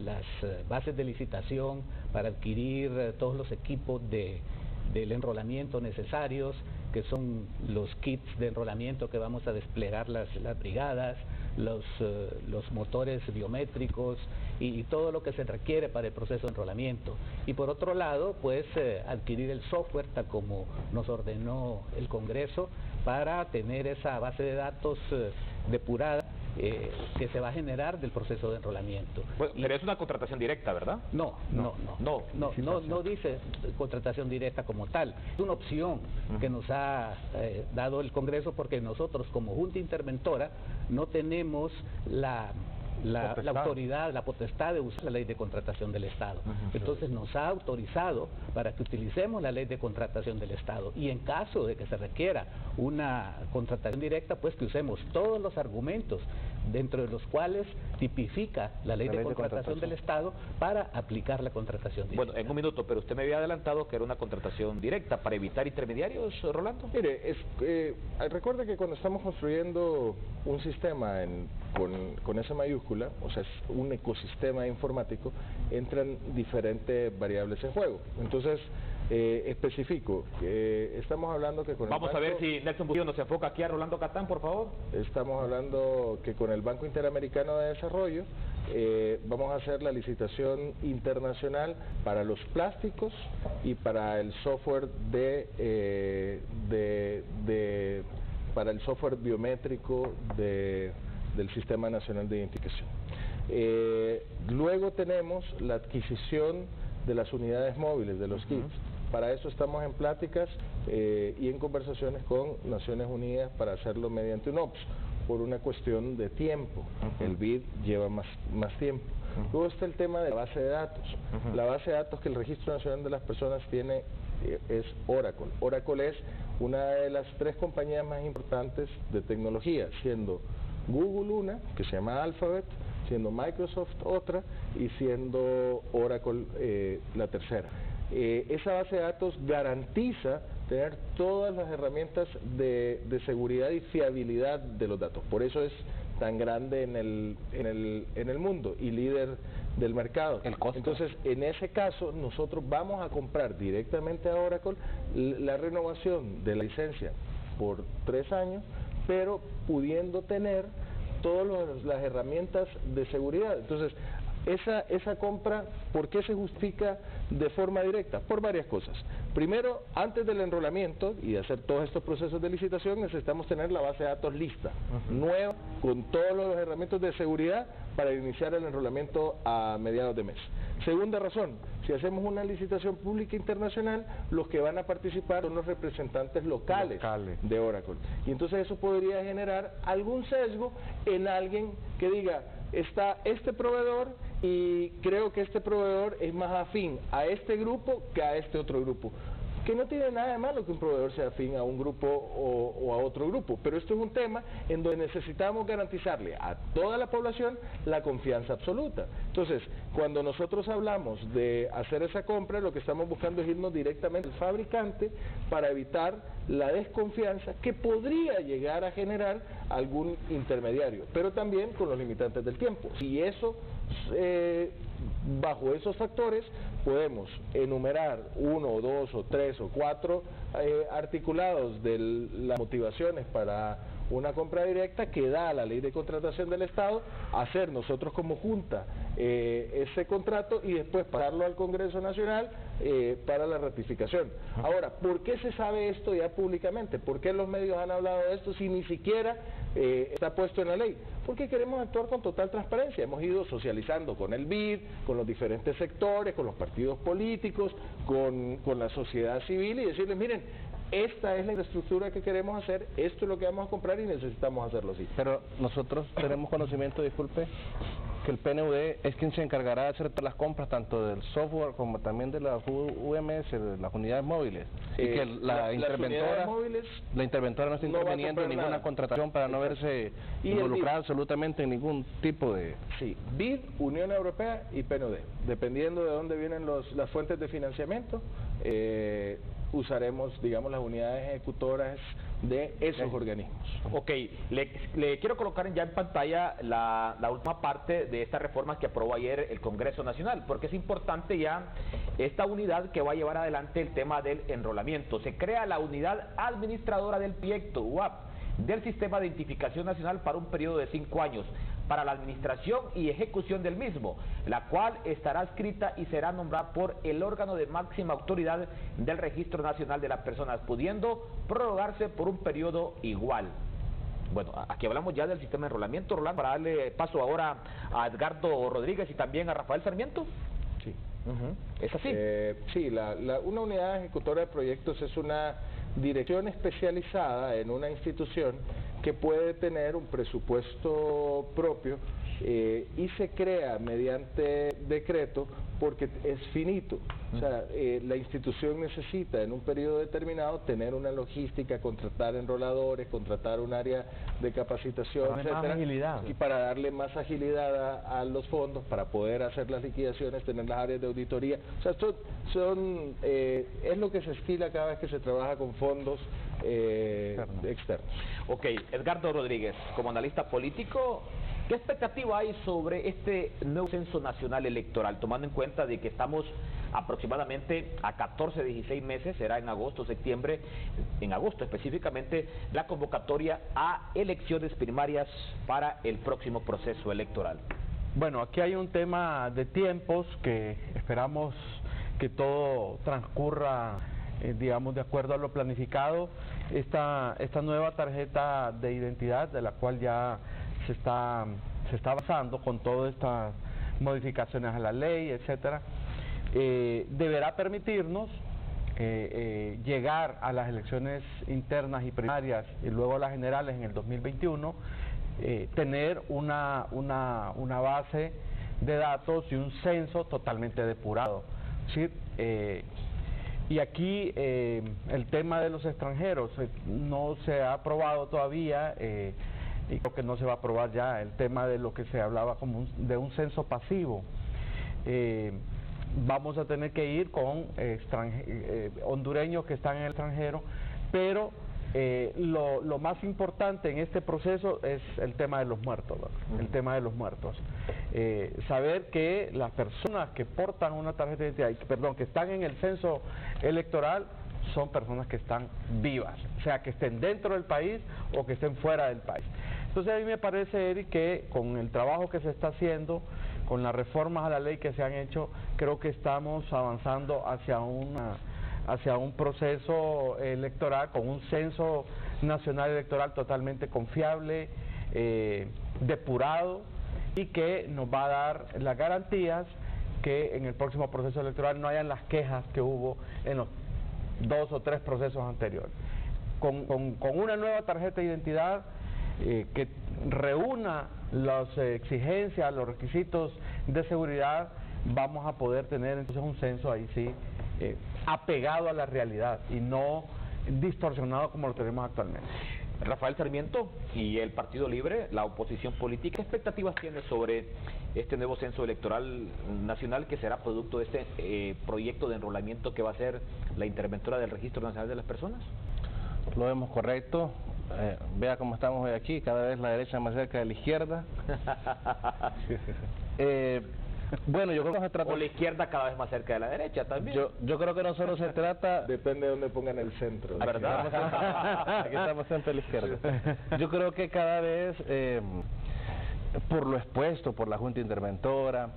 las bases de licitación, para adquirir todos los equipos del enrolamiento necesarios, que son los kits de enrolamiento que vamos a desplegar las brigadas, los motores biométricos y todo lo que se requiere para el proceso de enrolamiento. Y por otro lado, pues adquirir el software, tal como nos ordenó el Congreso, para tener esa base de datos depurada que se va a generar del proceso de enrolamiento. Bueno, pero es una contratación directa, ¿verdad? No dice contratación directa como tal. Es una opción que nos ha dado el Congreso, porque nosotros como Junta Interventora no tenemos la autoridad, la potestad de usar la ley de contratación del Estado. Entonces nos ha autorizado para que utilicemos la ley de contratación del Estado, y en caso de que se requiera una contratación directa, pues que usemos todos los argumentos dentro de los cuales tipifica la ley de contratación del Estado para aplicar la contratación directa. Bueno, en un minuto, pero usted me había adelantado que era una contratación directa para evitar intermediarios, Rolando. Mire, recuerde que cuando estamos construyendo un sistema con esa mayúscula, o sea, es un ecosistema informático, entran diferentes variables en juego. Entonces, especifico, estamos hablando que con Vamos a ver si Nelson Bustillo nos enfoca aquí a Rolando Catán, por favor. Estamos hablando que con el Banco Interamericano de Desarrollo vamos a hacer la licitación internacional para los plásticos y para el software para el software biométrico del Sistema Nacional de Identificación. Luego tenemos la adquisición de las unidades móviles, de los kits. Para eso estamos en pláticas y en conversaciones con Naciones Unidas para hacerlo mediante un OPS, por una cuestión de tiempo. El BID lleva más tiempo. Luego está el tema de la base de datos. La base de datos que el Registro Nacional de las Personas tiene es Oracle. Oracle es una de las 3 compañías más importantes de tecnología, siendo Google una, que se llama Alphabet, siendo Microsoft otra y siendo Oracle la tercera. Esa base de datos garantiza tener todas las herramientas de seguridad y fiabilidad de los datos. Por eso es tan grande en el mundo y líder del mercado. Entonces, en ese caso, nosotros vamos a comprar directamente a Oracle la renovación de la licencia por 3 años, pero pudiendo tener todas las herramientas de seguridad. Entonces, esa compra, ¿por qué se justifica de forma directa? Por varias cosas. Primero, antes del enrolamiento y de hacer todos estos procesos de licitación, necesitamos tener la base de datos lista, nueva, con todas las herramientas de seguridad para iniciar el enrolamiento a mediados de mes. Segunda razón, si hacemos una licitación pública internacional, los que van a participar son los representantes locales de Oracle. Y entonces eso podría generar algún sesgo en alguien que diga, está este proveedor y creo que este proveedor es más afín a este grupo que a este otro grupo. Que no tiene nada de malo que un proveedor sea afín a un grupo o a otro grupo, pero esto es un tema en donde necesitamos garantizarle a toda la población la confianza absoluta. Entonces, cuando nosotros hablamos de hacer esa compra, lo que estamos buscando es irnos directamente al fabricante para evitar la desconfianza que podría llegar a generar algún intermediario, pero también con los limitantes del tiempo. Si eso, bajo esos factores, podemos enumerar 1 o 2 o 3 o 4 articulados de las motivaciones para una compra directa que da la ley de contratación del Estado, hacer nosotros como Junta ese contrato y después pasarlo al Congreso Nacional para la ratificación. Ahora, ¿por qué se sabe esto ya públicamente? ¿Por qué los medios han hablado de esto si ni siquiera está puesto en la ley? Porque queremos actuar con total transparencia. Hemos ido socializando con el BID, con los diferentes sectores, con los partidos políticos, con la sociedad civil y decirles, miren, esta es la infraestructura que queremos hacer, esto es lo que vamos a comprar y necesitamos hacerlo así. Pero nosotros tenemos conocimiento, disculpe, que el PNUD es quien se encargará de hacer todas las compras, tanto del software como también de las UMS, de las unidades móviles, y que la interventora no está interviniendo en ninguna contratación para no verse involucrada absolutamente en ningún tipo de... Sí, BID, Unión Europea y PNUD, dependiendo de dónde vienen las fuentes de financiamiento, usaremos, digamos, las unidades ejecutoras de esos organismos. Ok, le quiero colocar ya en pantalla la última parte de estas reformas que aprobó ayer el Congreso Nacional, porque es importante ya esta unidad que va a llevar adelante el tema del enrolamiento. Se crea la unidad administradora del proyecto UAP del Sistema de Identificación Nacional para un periodo de 5 años, para la administración y ejecución del mismo, la cual estará adscrita y será nombrada por el órgano de máxima autoridad del Registro Nacional de las Personas, pudiendo prorrogarse por un periodo igual. Bueno, aquí hablamos ya del sistema de enrolamiento, Rolando, para darle paso ahora a Edgardo Rodríguez y también a Rafael Sarmiento. Sí. ¿Es así? Sí, una unidad ejecutora de proyectos es una dirección especializada en una institución que puede tener un presupuesto propio y se crea mediante decreto porque es finito. O sea, la institución necesita en un periodo determinado tener una logística, contratar enroladores, contratar un área de capacitación, etcétera, y para darle más agilidad a los fondos, para poder hacer las liquidaciones, tener las áreas de auditoría. O sea, esto es lo que se estila cada vez que se trabaja con fondos externos. Ok, Edgardo Rodríguez, como analista político, ¿qué expectativa hay sobre este nuevo censo nacional electoral, tomando en cuenta de que estamos aproximadamente a 14, 16 meses, será en agosto, septiembre, en agosto específicamente, la convocatoria a elecciones primarias para el próximo proceso electoral? Bueno, aquí hay un tema de tiempos que esperamos que todo transcurra, digamos, de acuerdo a lo planificado. Esta nueva tarjeta de identidad, de la cual ya se está avanzando con todas estas modificaciones a la ley, etcétera, deberá permitirnos llegar a las elecciones internas y primarias y luego a las generales en el 2021, tener una base de datos y un censo totalmente depurado. ¿Sí? Y aquí el tema de los extranjeros no se ha aprobado todavía, y creo que no se va a aprobar ya el tema de lo que se hablaba como de un censo pasivo. Vamos a tener que ir con hondureños que están en el extranjero, pero lo más importante en este proceso es el tema de los muertos, ¿no? El tema de los muertos. Saber que las personas que portan una tarjeta de identidad, perdón, que están en el censo electoral, son personas que están vivas, o sea, que estén dentro del país o que estén fuera del país. Entonces a mí me parece, Eric, que con el trabajo que se está haciendo, con las reformas a la ley que se han hecho, creo que estamos avanzando hacia un proceso electoral con un censo nacional electoral totalmente confiable, depurado, y que nos va a dar las garantías que en el próximo proceso electoral no hayan las quejas que hubo en los 2 o 3 procesos anteriores. Con una nueva tarjeta de identidad que reúna las exigencias, los requisitos de seguridad, vamos a poder tener entonces un censo ahí sí apegado a la realidad y no distorsionado como lo tenemos actualmente. Rafael Sarmiento y el Partido Libre, la oposición política, ¿qué expectativas tiene sobre este nuevo censo electoral nacional que será producto de este proyecto de enrolamiento que va a ser la interventora del Registro Nacional de las Personas? Lo vemos correcto. Vea cómo estamos hoy aquí, cada vez la derecha más cerca de la izquierda. Bueno, yo creo que se trata... O la izquierda cada vez más cerca de la derecha también. Yo creo que no solo se trata... Depende de dónde pongan el centro. ¿Verdad? Aquí estamos siempre a la izquierda. Yo creo que cada vez, por lo expuesto por la Junta Interventora,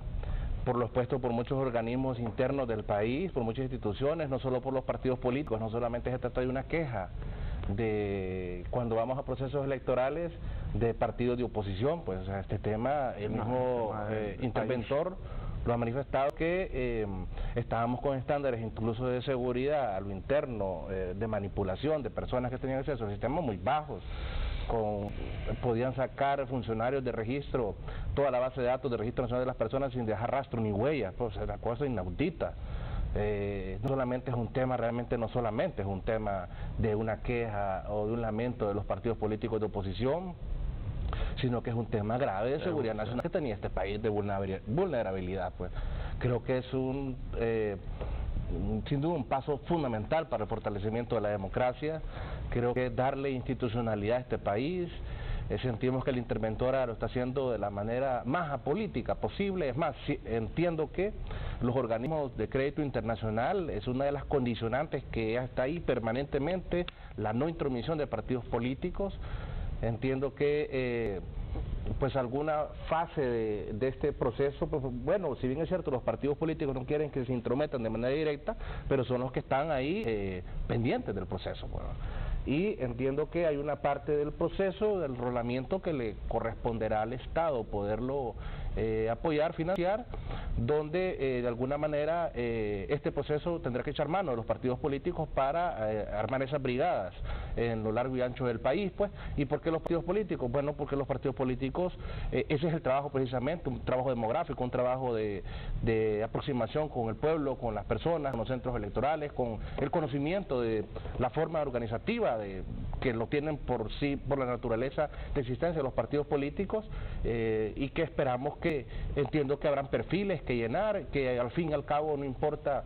por lo expuesto por muchos organismos internos del país, por muchas instituciones, no solo por los partidos políticos, no solamente se trata de una queja de cuando vamos a procesos electorales de partidos de oposición, pues o sea, este tema, el mismo interventor lo ha manifestado que estábamos con estándares incluso de seguridad a lo interno, de manipulación de personas que tenían acceso a sistemas muy bajos. Podían sacar funcionarios de registro, toda la base de datos de Registro Nacional de las Personas sin dejar rastro ni huella, pues es una cosa inaudita. No solamente es un tema, realmente no solamente es un tema de una queja o de un lamento de los partidos políticos de oposición, sino que es un tema grave de seguridad nacional que tenía este país de vulnerabilidad. Pues creo que es sin duda un paso fundamental para el fortalecimiento de la democracia. Creo que darle institucionalidad a este país. Sentimos que el interventora lo está haciendo de la manera más apolítica posible. Es más, entiendo que los organismos de crédito internacional es una de las condicionantes que está ahí permanentemente, la no intromisión de partidos políticos. Entiendo que pues alguna fase de este proceso, pues, bueno, si bien es cierto, los partidos políticos no quieren que se intrometan de manera directa, pero son los que están ahí pendientes del proceso. Bueno. y entiendo que hay una parte del proceso del enrolamiento que le corresponderá al Estado poderlo apoyar, financiar, donde de alguna manera este proceso tendrá que echar mano de los partidos políticos para armar esas brigadas en lo largo y ancho del país, pues. ¿Y por qué los partidos políticos? Bueno, porque los partidos políticos, ese es el trabajo precisamente, un trabajo demográfico, un trabajo de aproximación con el pueblo, con las personas, con los centros electorales, con el conocimiento de la forma organizativa que lo tienen por sí, por la naturaleza de existencia de los partidos políticos, y que esperamos que, entiendo que habrán perfiles que llenar, que al fin y al cabo no importa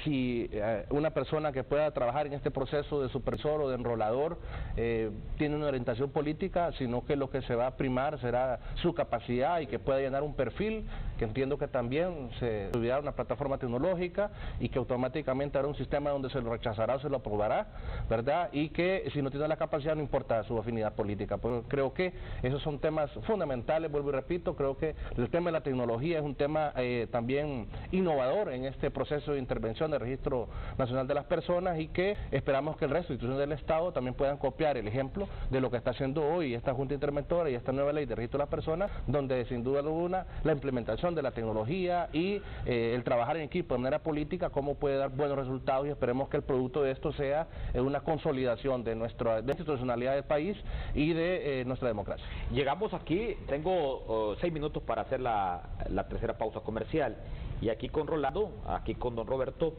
si una persona que pueda trabajar en este proceso de supervisor o de enrolador tiene una orientación política, sino que lo que se va a primar será su capacidad y que pueda llenar un perfil, que entiendo que también se subirá a una plataforma tecnológica y que automáticamente habrá un sistema donde se lo rechazará o se lo aprobará, ¿verdad? Y que si no tiene la capacidad no importa su afinidad política. Pues creo que esos son temas fundamentales, vuelvo y repito, creo que el tema de la tecnología es un tema también innovador en este proceso de intervención del Registro Nacional de las Personas, y que esperamos que el resto de instituciones del Estado también puedan copiar el ejemplo de lo que está haciendo hoy esta Junta Interventora y esta nueva ley de Registro de las Personas, donde sin duda alguna la implementación de la tecnología y el trabajar en equipo de manera política, cómo puede dar buenos resultados, y esperemos que el producto de esto sea una consolidación de nuestra institucionalidad del país y de nuestra democracia. Llegamos aquí, tengo 6 minutos para hacer la tercera pausa comercial, y aquí con Rolando, aquí con don Roberto,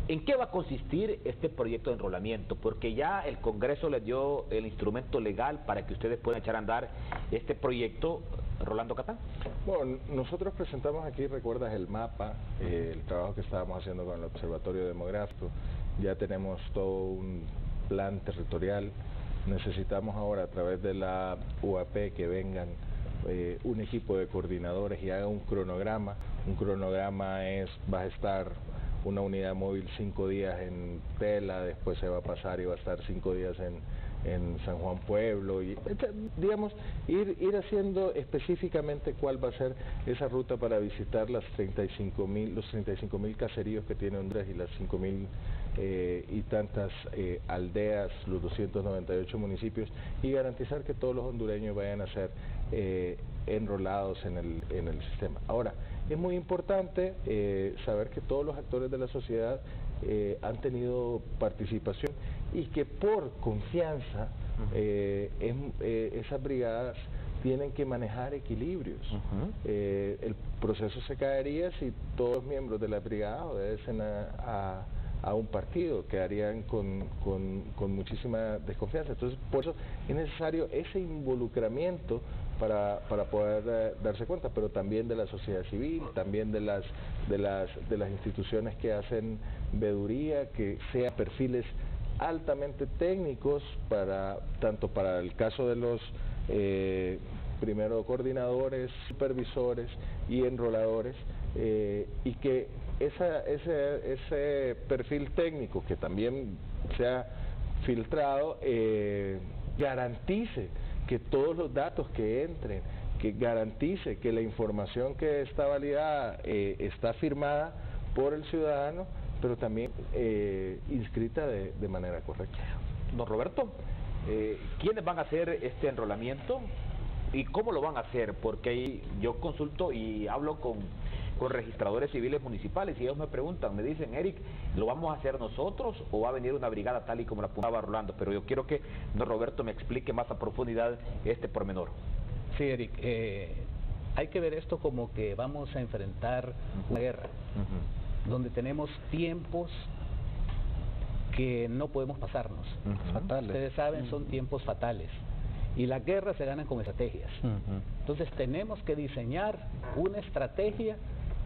¿en qué va a consistir este proyecto de enrolamiento? Porque ya el Congreso les dio el instrumento legal para que ustedes puedan echar a andar este proyecto. Rolando Catán. Bueno, nosotros presentamos aquí, recuerdas, el mapa, el trabajo que estábamos haciendo con el Observatorio Demográfico. Ya tenemos todo un plan territorial. Necesitamos ahora, a través de la UAP, que vengan un equipo de coordinadores y haga un cronograma. Un cronograma va a estar una unidad móvil 5 días en Tela, después se va a pasar y va a estar 5 días en San Juan Pueblo, y digamos, ir haciendo específicamente cuál va a ser esa ruta para visitar los 35.000 caseríos que tiene Honduras y las 5.000 y tantas aldeas, los 298 municipios, y garantizar que todos los hondureños vayan a ser enrolados en el sistema. Ahora, es muy importante saber que todos los actores de la sociedad han tenido participación, y que por confianza esas brigadas tienen que manejar equilibrios. El proceso se caería si todos los miembros de la brigada obedecen a un partido, quedarían con muchísima desconfianza. Entonces, por eso es necesario ese involucramiento para poder darse cuenta, pero también de la sociedad civil, también de las instituciones que hacen veeduría, que sean perfiles altamente técnicos, tanto para el caso de los primero coordinadores, supervisores y enroladores, y que ese perfil técnico que también sea filtrado garantice que todos los datos que entren, que garantice que la información que está validada está firmada por el ciudadano, pero también inscrita de manera correcta. Don Roberto, ¿quiénes van a hacer este enrolamiento y cómo lo van a hacer? Porque yo consulto y hablo con registradores civiles municipales y ellos me preguntan, me dicen, Eric, ¿lo vamos a hacer nosotros o va a venir una brigada tal y como la apuntaba Rolando? Pero yo quiero que don Roberto me explique más a profundidad este pormenor. Sí, Eric, hay que ver esto como que vamos a enfrentar una guerra, donde tenemos tiempos que no podemos pasarnos. Fatales. Ustedes saben, son tiempos fatales. Y las guerras se ganan con estrategias. Entonces tenemos que diseñar una estrategia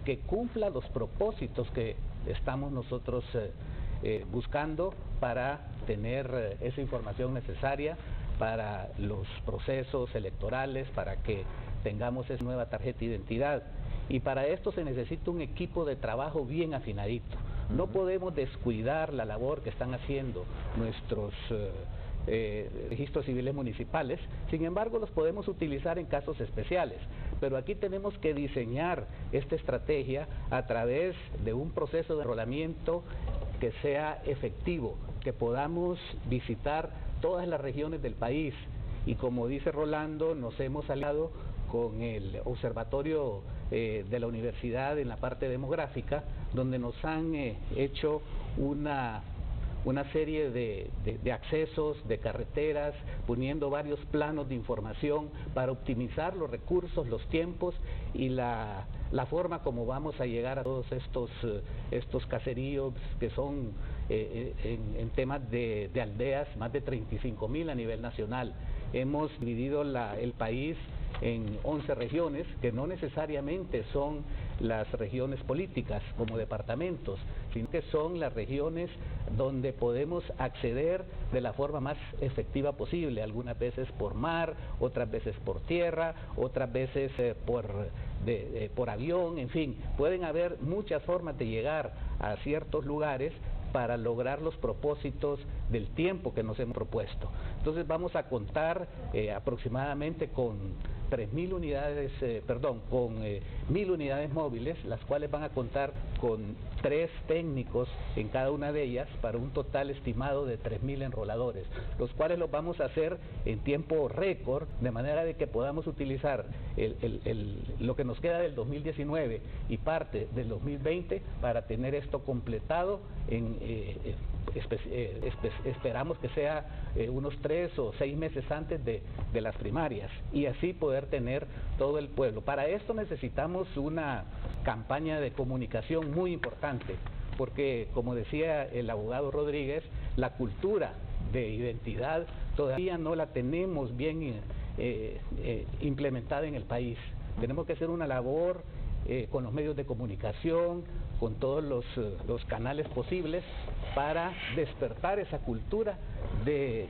que cumpla los propósitos que estamos nosotros buscando para tener esa información necesaria para los procesos electorales, para que tengamos esa nueva tarjeta de identidad. Y para esto se necesita un equipo de trabajo bien afinadito. No podemos descuidar la labor que están haciendo nuestros registros civiles municipales. Sin embargo, los podemos utilizar en casos especiales, pero aquí tenemos que diseñar esta estrategia a través de un proceso de enrolamiento que sea efectivo, que podamos visitar todas las regiones del país. Y como dice Rolando, nos hemos aliado con el observatorio de la universidad en la parte demográfica, donde nos han hecho una serie de accesos, de carreteras, poniendo varios planos de información para optimizar los recursos, los tiempos y la forma como vamos a llegar a todos estos caseríos que son en temas de aldeas, más de 35.000 a nivel nacional. Hemos dividido el país en 11 regiones, que no necesariamente son las regiones políticas como departamentos, sino que son las regiones donde podemos acceder de la forma más efectiva posible, algunas veces por mar, otras veces por tierra, otras veces por avión, en fin, pueden haber muchas formas de llegar a ciertos lugares para lograr los propósitos del tiempo que nos hemos propuesto. Entonces vamos a contar aproximadamente con 1.000 unidades móviles, las cuales van a contar con 3 técnicos en cada una de ellas para un total estimado de 3.000 enroladores, los cuales los vamos a hacer en tiempo récord, de manera de que podamos utilizar lo que nos queda del 2019 y parte del 2020 para tener esto completado esperamos que sea unos 3 o 6 meses antes de las primarias, y así poder tener todo el pueblo. Para esto necesitamos una campaña de comunicación muy importante, porque como decía el abogado Rodríguez, la cultura de identidad todavía no la tenemos bien implementada en el país. Tenemos que hacer una labor con los medios de comunicación, con todos los canales posibles para despertar esa cultura de